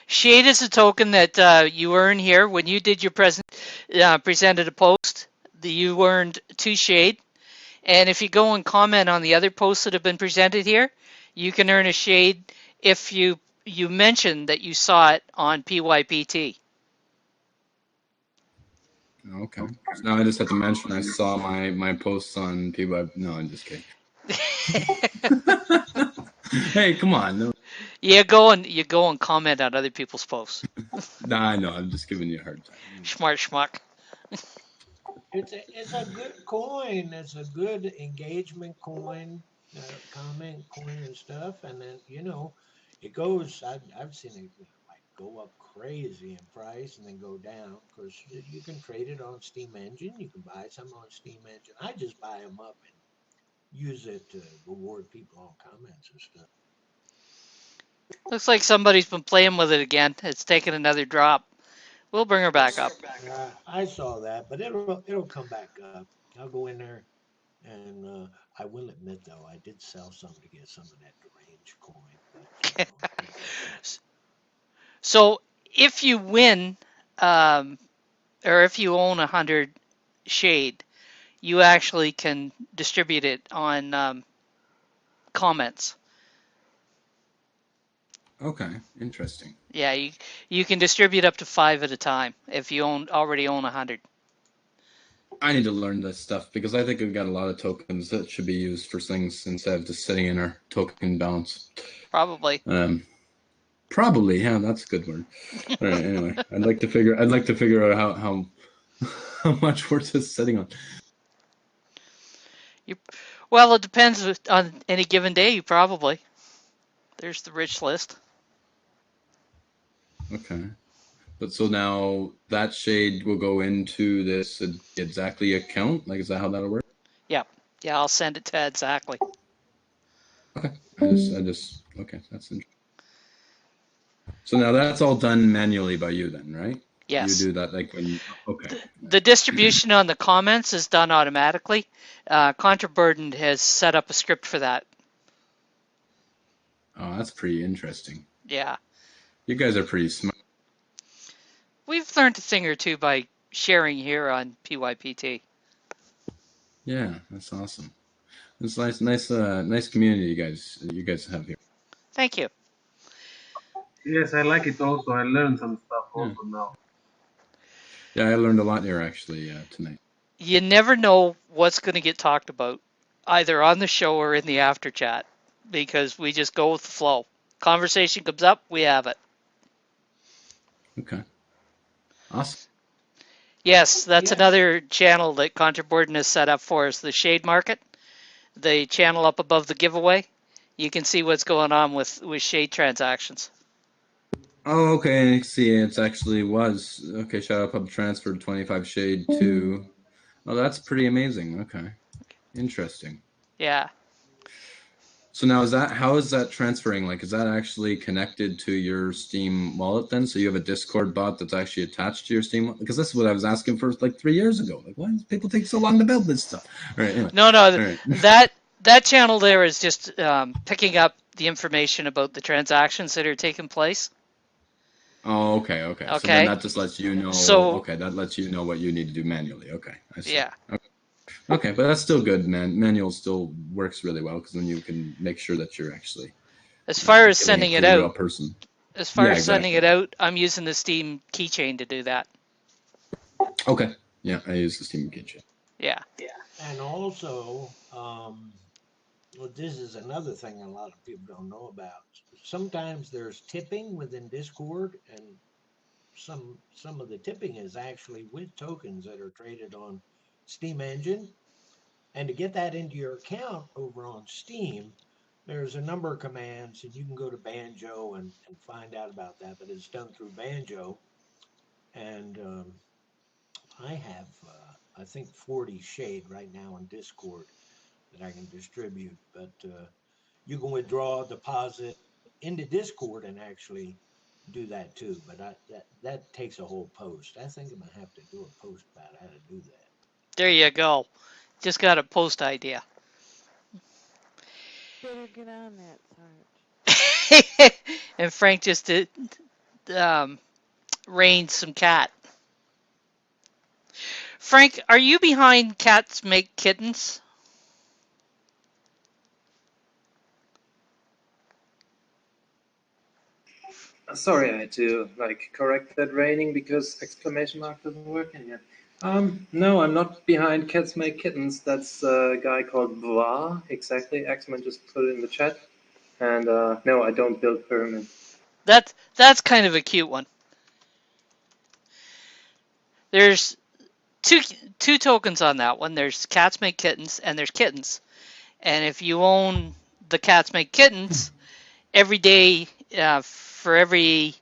Shade is a token that you earn here when you did your presented a post. You earned 2 shade, and if you go and comment on the other posts that have been presented here, you can earn a shade if you mention that you saw it on PYPT. Okay. So now I just have to mention I saw my posts on people. No, I'm just kidding. Hey, come on. No, You go and comment on other people's posts. nah, I know. I'm just giving you a hard time. Smart schmuck. it's a good coin. It's a good engagement coin, comment coin and stuff. And then, it goes, I've seen it like go up crazy in price and then go down. Of course, you can trade it on Steam Engine. You can buy some on Steam Engine. I just buy them up and use it to reward people on comments and stuff. Looks like somebody's been playing with it again. It's taken another drop. We'll bring her back up. I saw that, but it'll come back up. I'll go in there, and I will admit though, I did sell some to get some of that deranged coin. But So if you win, um, or if you own 100 shade, you actually can distribute it on comments. Okay, interesting. Yeah, you can distribute up to 5 at a time if you already own 100. I need to learn this stuff because I think we've got a lot of tokens that should be used for things instead of just sitting in our token balance. Probably. Probably, yeah, that's a good word. All right, anyway, I'd like to figure out how much we're just sitting on. Well, it depends on any given day. Probably. There's the rich list. Okay. But so now that shade will go into this exactly account? Like, is that how that'll work? Yeah. Yeah, I'll send it to exactly. Okay. Okay, that's interesting. So now that's all done manually by you then, right? You Yes. do that like when you, okay. The distribution on the comments is done automatically. Contraburden has set up a script for that. Oh, that's pretty interesting. Yeah. You guys are pretty smart. We've learned a thing or two by sharing here on PYPT. Yeah, that's awesome. It's nice community you guys have here. Thank you. Yes, I like it also. I learned some stuff Yeah. also now. Yeah, I learned a lot here actually tonight. You never know what's going to get talked about, either on the show or in the after chat, because we just go with the flow. Conversation comes up, we have it. Okay. Awesome. Yes, that's Yeah. another channel that Contraborden has set up for us, the Shade Market, the channel up above the giveaway. You can see what's going on with Shade transactions. Oh, okay. See, it's actually was okay. Shout out Pub transferred 25 shade to. Oh, that's pretty amazing. Okay, interesting. Yeah. So now how is that transferring? Like, is that actually connected to your Steam wallet then? So you have a Discord bot that's actually attached to your Steam wallet? Because this is what I was asking for like 3 years ago. Like, why do people take so long to build this stuff? All right. Anyway. No, All right. that channel there is just picking up the information about the transactions that are taking place. Oh, okay. So then Okay. that just lets you know. So Okay, that lets you know what you need to do manually. Okay, I see. yeah, Okay, but that's still good, man. Manual still works really well because then you can make sure that you're actually as far as giving sending it to it the out, real person. Yeah, exactly. I'm using the Steam keychain to do that. Okay. Yeah, I use the Steam Kitchen. Yeah. And also, well, this is another thing a lot of people don't know about. Sometimes there's tipping within Discord, and some of the tipping is actually with tokens that are traded on Steam Engine. And to get that into your account over on Steam, there's a number of commands, and you can go to Banjo and find out about that. But it's done through Banjo, and I have I think 40 shade right now in Discord that I can distribute. But you can withdraw, deposit into Discord, and actually do that too. But that takes a whole post. I think I'm gonna have to do a post about how to do that. There you go. Just got a post idea. Better get on that, Sarge. And Frank just did rained some cat. Frank, are you behind Cats Make Kittens? Sorry, I had to correct that raining because exclamation mark doesn't work in here. No, I'm not behind Cats Make Kittens. That's a guy called Blah. Exactly. X-Men just put it in the chat. And no, I don't build pyramids. That's kind of a cute one. There's two tokens on that one. There's Cats Make Kittens and there's kittens. And if you own the Cats Make Kittens, every day for every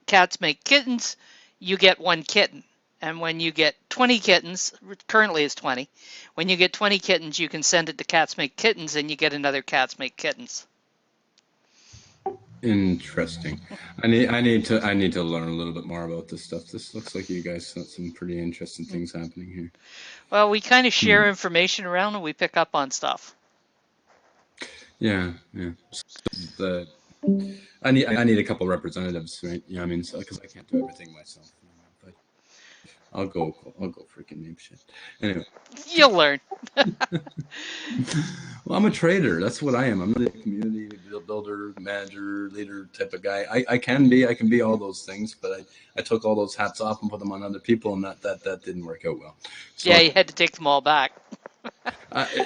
Cats Make Kittens, you get one kitten. And when you get 20 kittens, currently it's 20, when you get 20 kittens, you can send it to Cats Make Kittens and you get another Cats Make Kittens. Interesting. I need to learn a little bit more about this stuff. This looks like you guys got some pretty interesting things happening here. Well, we kind of share information around and we pick up on stuff. Yeah. So I need a couple representatives, right? Yeah, I mean, because I can't do everything myself. But I'll go freaking name shit. Anyway. You'll learn. Well, I'm a trader. That's what I am. I'm really a community builder, manager, leader type of guy. I can be all those things, but I took all those hats off and put them on other people, and that didn't work out well. So Yeah, you had to take them all back.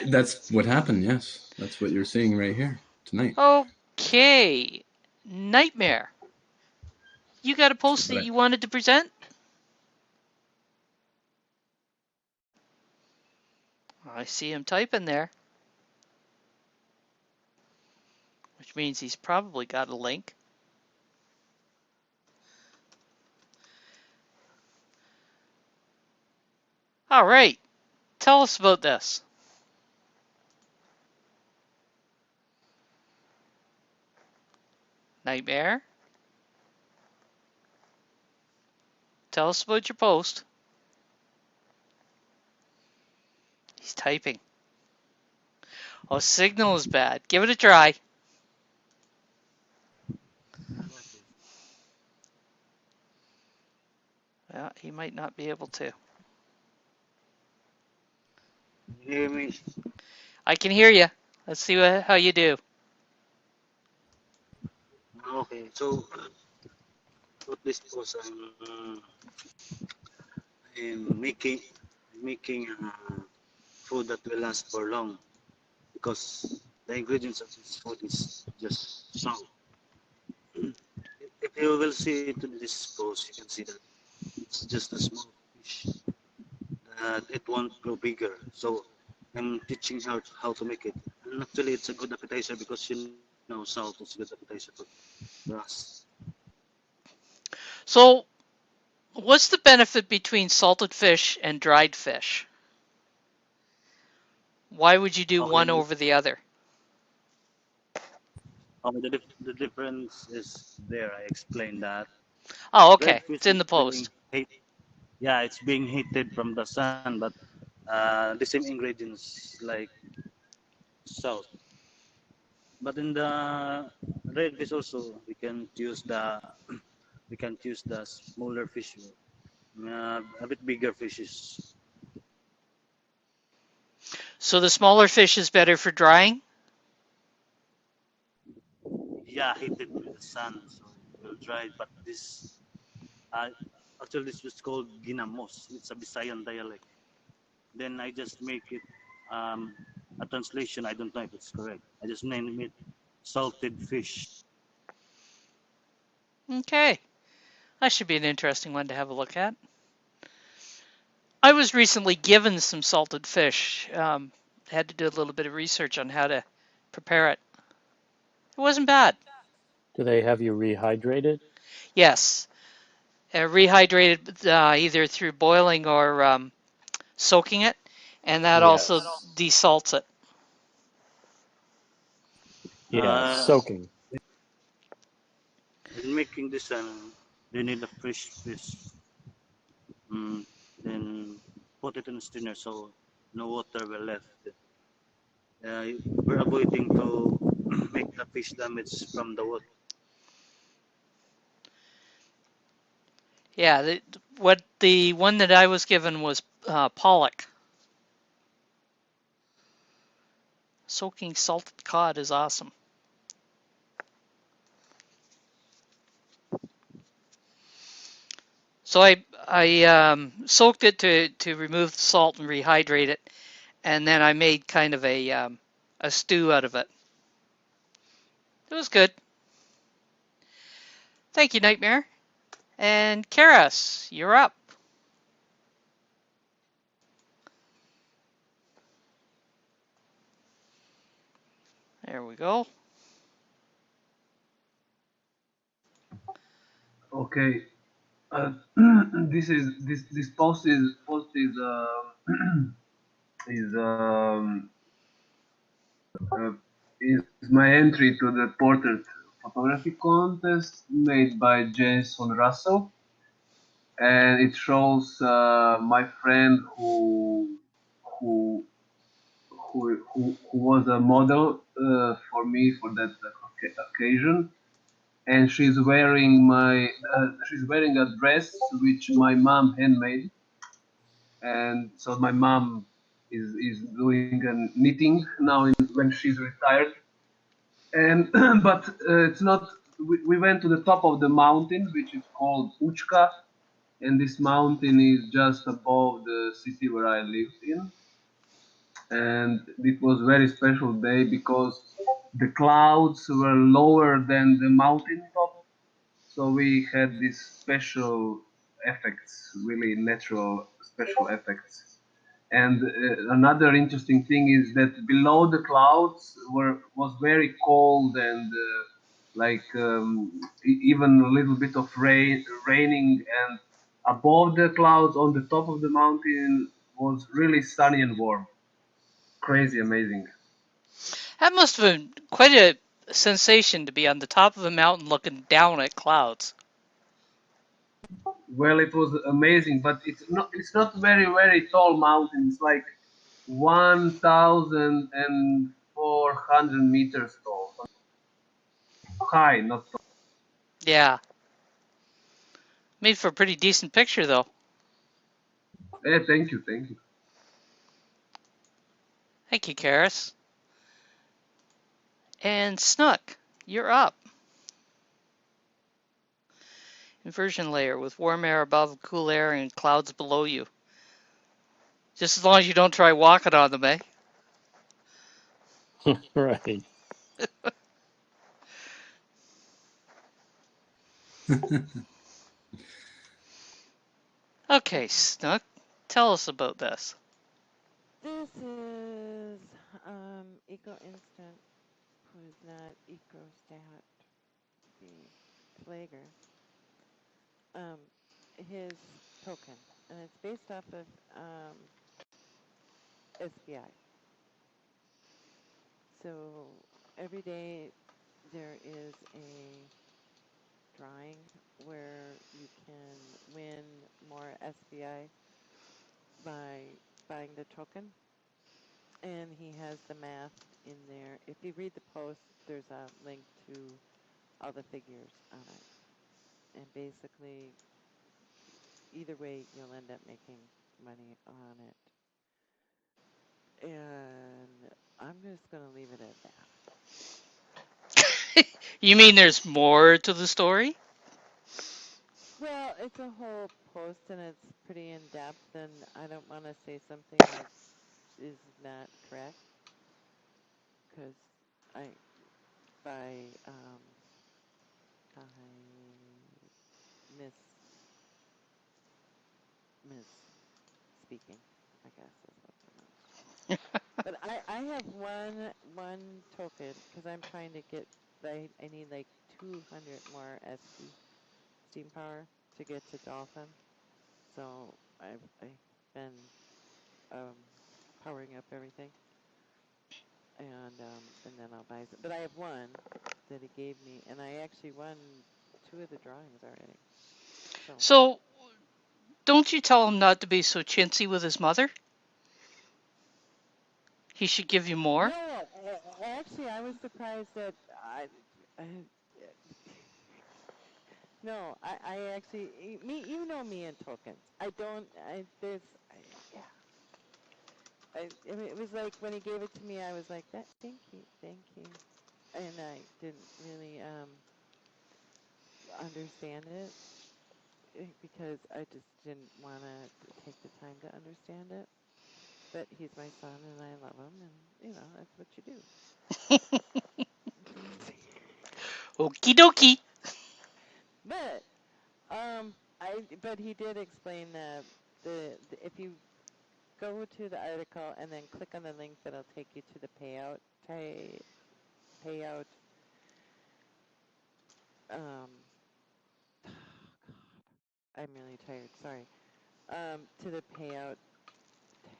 that's what happened. Yes, that's what you're seeing right here tonight. Okay, Nightmare. You got a post that you wanted to present? I see him typing there. which means he's probably got a link. All right, tell us about this. Nightmare, tell us about your post. He's typing. Oh, signal is bad. Give it a try. Well, he might not be able to. You hear me? I can hear you. Let's see how you do. Okay, so what this was I'm making food that will last for long because the ingredients of this food is just salt. If you will see into this post, you can see that it's just a small fish that it won't grow bigger. So I'm teaching her how to make it. And actually, it's a good appetizer because salt is a good appetizer for us. So, what's the benefit between salted fish and dried fish? Why would you do one Okay, over the other? the difference is there. I explained that Oh, dried okay. fish It's in is the being post. heat. Yeah, it's being heated from the sun, but the same ingredients like salt. But in the red fish also, we can use the smaller fish, a bit bigger fishes. So the smaller fish is better for drying? Yeah, heated with the sun, so it will dry. But this, uh, actually, this was called ginamos. It's a Visayan dialect. Then I just make it um, a translation. I don't know if it's correct. I just name it salted fish. Okay. That should be an interesting one to have a look at. I was recently given some salted fish. Had to do a little bit of research on how to prepare it. It wasn't bad. Do they have you rehydrate it? Yes. Rehydrated either through boiling or soaking it, and that also Yes. desalts it. Yeah, Uh, soaking. in making this, you need a fresh fish. Mm, then put it in a strainer so no water will left. We're avoiding to make the fish damage from the water. Yeah, the one that I was given was pollock. Soaking salted cod is awesome. So I soaked it to remove the salt and rehydrate it, and then I made kind of a stew out of it. It was good. Thank you, Nightmare. And Karas, you're up. There we go. Okay. Uh, this is uh, is my entry to the portrait photography contest made by Jason Russell, and it shows my friend who who was a model for me for that occasion, and she's wearing a dress which my mom handmade, and so my mom is doing knitting now when she's retired, and but it's not. We went to the top of the mountain, which is called Uchka, and this mountain is just above the city where I lived in, and it was very special day because the clouds were lower than the mountain top, so we had these special effects, really natural special effects. And another interesting thing is that below the clouds was very cold and even a little bit of raining, and above the clouds on the top of the mountain was really sunny and warm. Crazy amazing. That must have been quite a sensation to be on the top of a mountain looking down at clouds. Well, it was amazing, but it's not very tall mountain. It's like 1,400 meters tall. High, not tall. Yeah. Made for a pretty decent picture, though. Thank you, thank you. Thank you, Karis. And Snook, you're up. Inversion layer with warm air above, cool air, and clouds below you. Just as long as you don't try walking on them, eh? Right. Okay, Snook, tell us about this. This is Eco Instant, who's not EcoStat, the flagger. His token, and it's based off of SBI. So every day there is a drawing where you can win more SBI by buying the token. And he has the math in there. If you read the post, there's a link to all the figures on it. And basically, either way, you'll end up making money on it. And I'm just going to leave it at that. You mean there's more to the story? Well, it's a whole post and it's pretty in depth, and I don't want to say something that is not correct because I by I miss speaking, I guess is what pronounced. But I have one token because I'm trying to get I need like 200 more SP steam power to get to Dolphin. So I've been powering up everything, and then I'll buy some. But I have one that he gave me, and I actually won 2 of the drawings already. So, don't you tell him not to be so chintzy with his mother? He should give you more? No, actually, I was surprised that I no, I actually you know me and tokens. I don't. Yeah. I mean, it was like when he gave it to me, I was like, that. Thank you, and I didn't really understand it because I just didn't want to take the time to understand it. But he's my son, and I love him, and that's what you do. Okie dokie. But but he did explain the if you go to the article and then click on the link that'll take you to the payout um oh God, I'm really tired, sorry. To the payout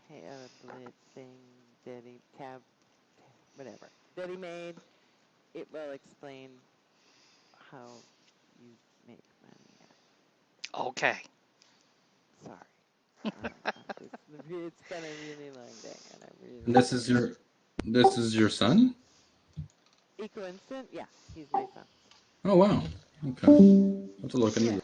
tablet thing that he whatever that he made, it will explain how you make money. Okay. Sorry. It's been a really long day, and I'm really This is tired. your son? Eco Instant? Yeah, he's my son. Oh wow. Okay. I'll have to look into Yeah. this.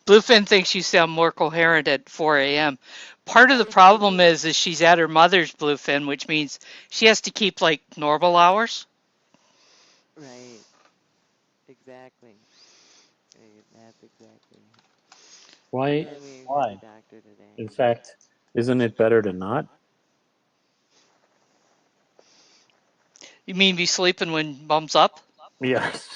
Bluefin thinks you sound more coherent at 4 a.m. Part of the I do. problem is she's at her mother's Bluefin, which means she has to keep like normal hours. Right. Exactly. That's exactly. Why? And we had the Why? doctor today. In fact, isn't it better to not? You mean be sleeping when mom's up? Yes.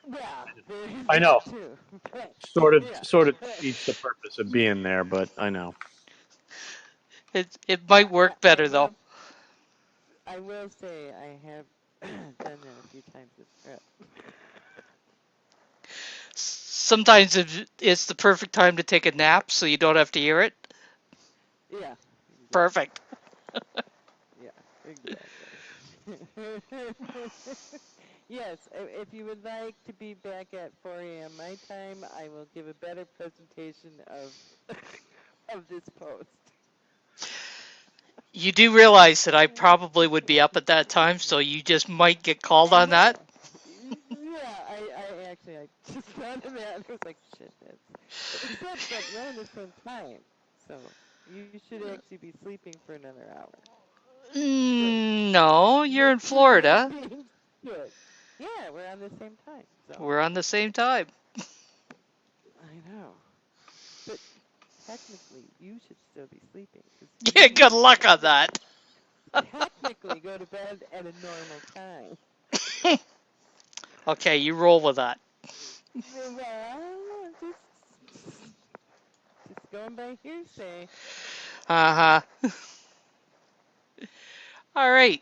Well, there's I know. that too. But, Sort of yeah. sort of But, defeats the purpose of being there, but I know. It might work better though. I will say I have done that a few times this trip. Sometimes it's the perfect time to take a nap, so you don't have to hear it. Yeah, exactly. Perfect. Yeah, exactly. Yes, if you would like to be back at 4 a.m. my time, I will give a better presentation of of this post. You do realize that I probably would be up at that time, so you just might get called I on that. know. Yeah, I actually I just thought of that. I was like, shit, that's except that we're on the same time, so you should actually be sleeping for another hour. Good. No, you're in With that Florida. being said, yeah, we're on the same time, so We're on the same time. I know. But technically, you should still be sleeping because Yeah, you good luck on that. technically go to bed at a normal time. Okay, you roll with that. Well, just going by hearsay. Uh huh. All right.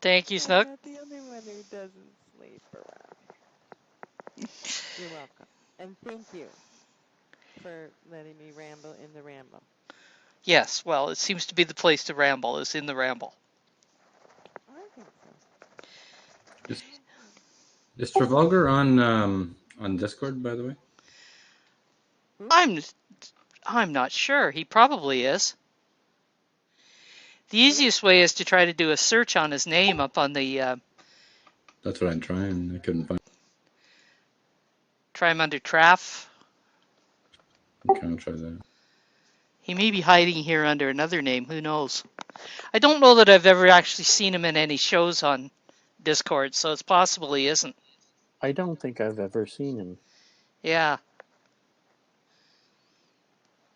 Thank you, I'm Snook. not the only one who doesn't sleep around here. You're welcome. And thank you for letting me ramble in the ramble. Yes, well, it seems to be the place to ramble, is in the ramble. I think so. Is Trafalgar on Discord, by the way? Who? I'm not sure. He probably is. The easiest way is to try to do a search on his name up on the That's what I'm trying. I couldn't find. try him under Traff. Okay, I'll try that. He may be hiding here under another name. Who knows? I don't know that I've ever actually seen him in any shows on Discord, so it's possible he isn't. I don't think I've ever seen him. Yeah.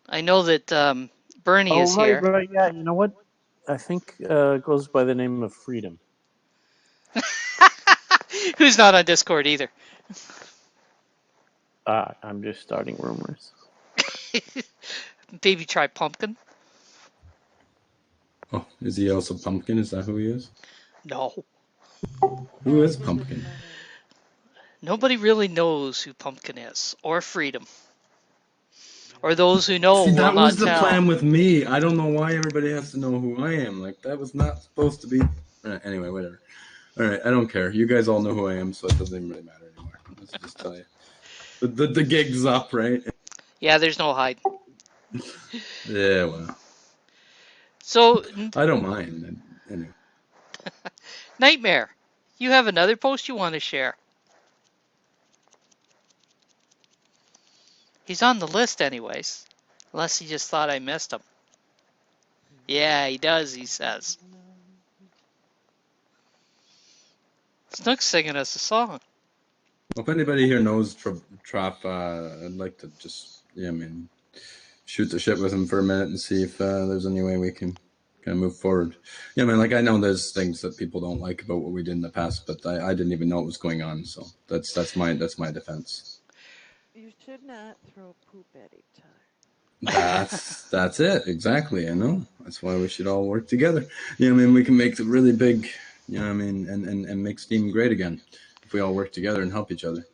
I know that Bernie Oh, is right, here. right. Yeah, you know what? I think it goes by the name of Freedom. Who's not on Discord either. I'm just starting rumors. Maybe try Pumpkin. Oh, is he also Pumpkin? Is that who he is? No. Who is Give it Pumpkin? time. Nobody really knows who Pumpkin is, or Freedom. Or those who know See, will that not was the tell. plan with me. I don't know why everybody has to know who I am. Like, that was not supposed to be. Anyway, whatever. All right, I don't care. You guys all know who I am, so it doesn't even really matter anymore. Let's just tell you. The gig's up, right? Yeah, there's no hide. Yeah, well, So, I don't mind. Anyway. Nightmare, you have another post you want to share. He's on the list anyways. Unless he just thought I missed him. Yeah, he does, he says. Snook's singing us a song. Well, if anybody here knows Trop, I'd like to just, yeah, I mean, shoot the shit with him for a minute and see if there's any way we can kind of move forward. Yeah, I mean, like, I know there's things that people don't like about what we did in the past, but I didn't even know what was going on, so that's my defense. You should not throw poop at each other. That's it exactly. I know that's why we should all work together. Yeah, I mean, we can make the really big. You know, I mean, and make Steam great again if we all work together and help each other.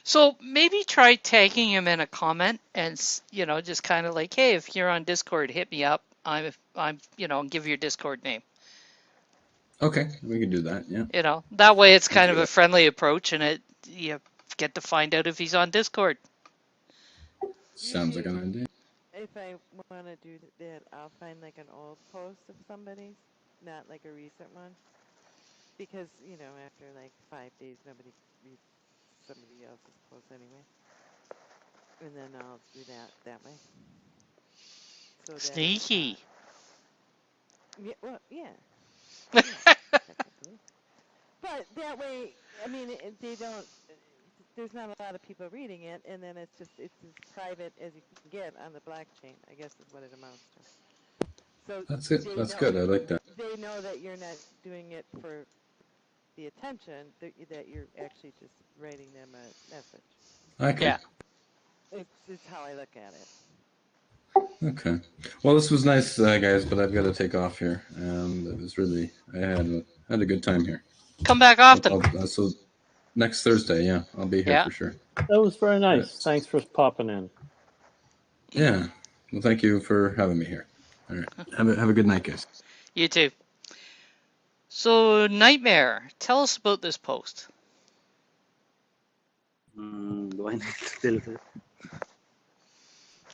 So maybe try tagging him in a comment and, just kind of like, hey, if you're on Discord, hit me up. I'm, give your Discord name. Okay, we can do that. Yeah. That way it's That's kind of good. a friendly approach and you get to find out if he's on Discord. Sounds like Usually, an idea. if I want to do that, I'll find like an old post of somebody's, not like a recent one. Because, after like 5 days, nobody reads somebody else's post anyway. And then I'll do that way. So that it's not. Sneaky. Yeah, well, yeah, technically. But that way, I mean, they don't. There's not a lot of people reading it, and then it's as private as you can get on the blockchain. I guess is what it amounts to. So That's it. they That's know good. I like that. they know that you're not doing it for the attention, that you're actually just writing them a message. Okay. Yeah. It's how I look at it. Okay. Well, this was nice, guys, but I've got to take off here. It was really I had a good time here. Come back often. So next Thursday, yeah, I'll be here Yeah. for sure. That was very All nice. right. Thanks for popping in. Yeah. Well, thank you for having me here. All right. Have a good night, guys. You too. So, Nightmare, tell us about this post. Do I need to tell you?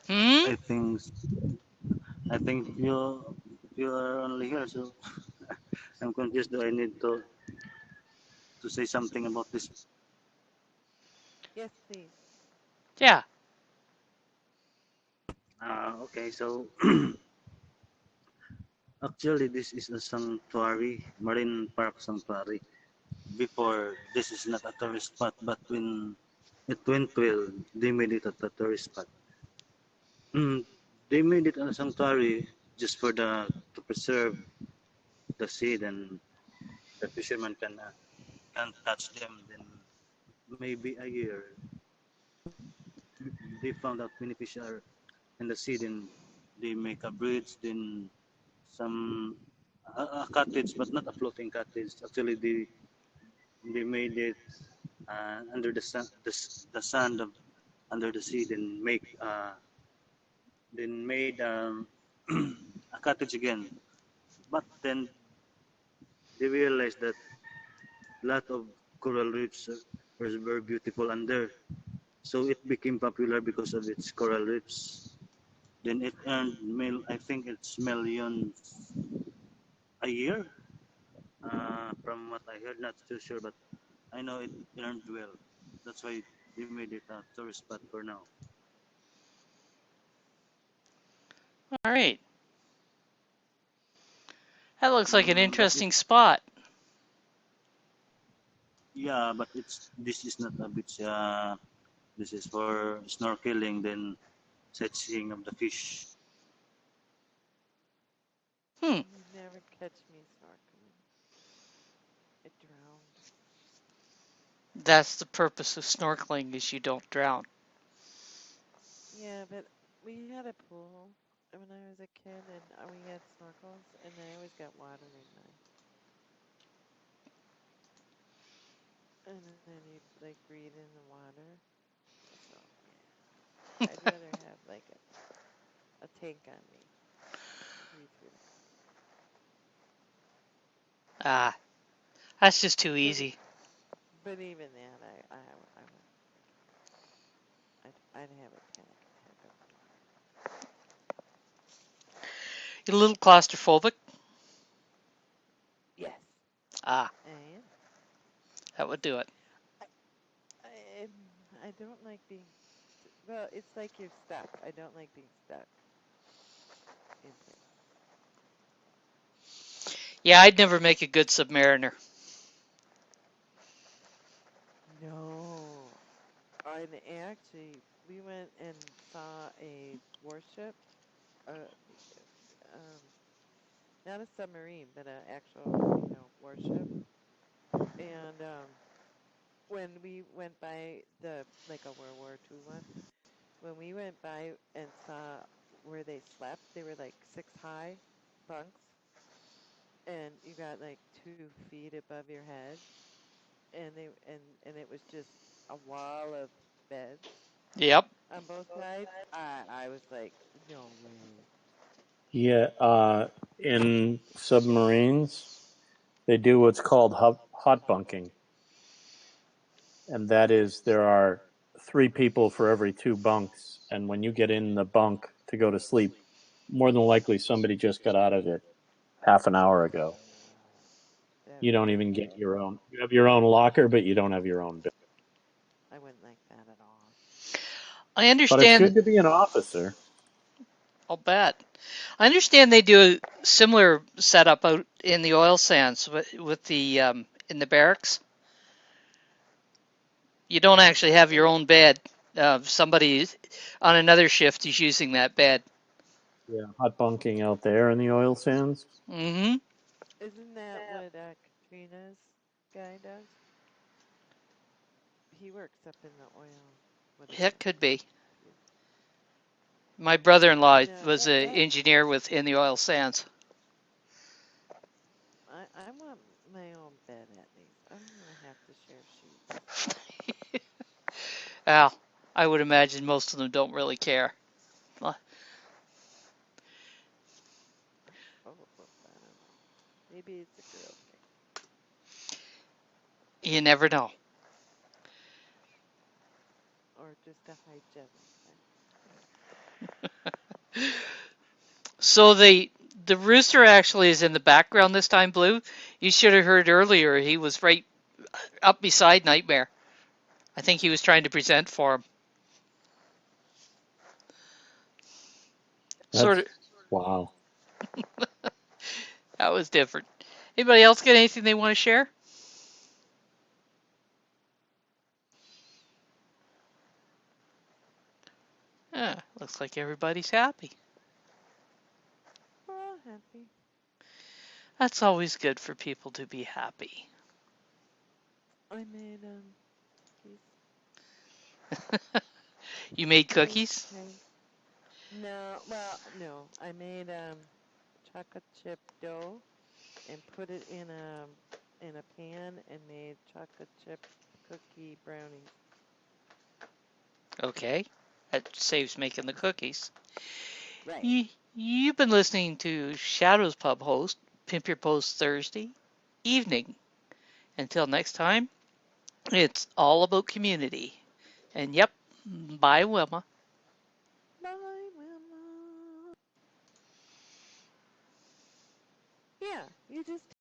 Hmm? I think you are only here, so I'm confused. Do I need to say something about this? Yes, please. Yeah. Okay, so actually this is a sanctuary, marine park sanctuary. Before, this is not a tourist spot, but when it went well, they made it a tourist spot. Mm, they made it a sanctuary just for the to preserve the seed, and the fishermen can touch them. Then maybe a year, they found out many fish are in the sea. Then they make a bridge, then some a cottage, but not a floating cottage. Actually, they made it under the sand of under the sea. Then made a cottage again. But then they realized that a lot of coral reefs were very beautiful under. So it became popular because of its coral reefs. Then it earned I think it's millions a year. From what I heard, not too sure, but I know it earned well. That's why they made it a tourist spot for now. All right. That looks like an But it, interesting spot. yeah, but this is not a beach. This is for snorkeling, then sightseeing of the fish. Hmm. You never catch me snorkeling. I drowned. That's the purpose of snorkeling is you don't drown. Yeah, but we had a pool when I was a kid, and we had snorkels, and I always got water in my. And then you'd like breathe in the water. So yeah, I'd rather have like a tank on me to breathe through that. Ah, that's just too But easy. but even that, I wouldn't like it. I'd have a tank of water. You're a little claustrophobic. Yes, Ah, I am. that would do it. I I, I don't like being. Well, it's like you're stuck. I don't like being stuck in place. Yeah, I'd never make a good submariner. No. And actually, we went and saw a warship, uh, um, not a submarine, but an actual, warship. And when we went by the like a World War II one, when we went by and saw where they slept, they were like 6 high bunks, and you got like 2 feet above your head, and and it was just a wall of beds Yep. on both sides. I was like, no way. Yeah, in submarines, they do what's called hot bunking, and that is there are 3 people for every 2 bunks, and when you get in the bunk to go to sleep, more than likely somebody just got out of it half an hour ago. Oh, that You would don't be even get your terrible. own. You have your own locker, but you don't have your own bed. I wouldn't like that at all. I But it's understand. good to be an officer. I'll bet. I understand they do a similar setup out in the oil sands with the in the barracks. You don't actually have your own bed. Somebody on another shift is using that bed. Yeah, hot bunking out there in the oil sands. Mm-hmm. Isn't that what Katrina's guy does? He works up in the oil, It whatever could be. field. My brother-in-law No, was an that engineer in the oil sands. I want my own bed at least. I don't want to have to share sheets. Well, I would imagine most of them don't really care. I hope. I don't know. Maybe it's a girl thing. You never know. Or just a hygienic thing. So the rooster actually is in the background this time, Blue. You should have heard earlier. He was right up beside Nightmare. I think he was trying to present for him. Sort That's of. wow. That was different. Anybody else got anything they want to share? Looks like everybody's happy. We're all happy. That's always good for people to be happy. I made cookies. You made Nice cookies? cake. No, well, no. I made chocolate chip dough and put it in a pan and made chocolate chip cookie brownies. Okay. That saves making the cookies. Right. You've been listening to Shadows Pub host, Pimp Your Post Thursday evening. Until next time, it's all about community. And yep, bye, Wilma. Bye, Wilma. Yeah, you just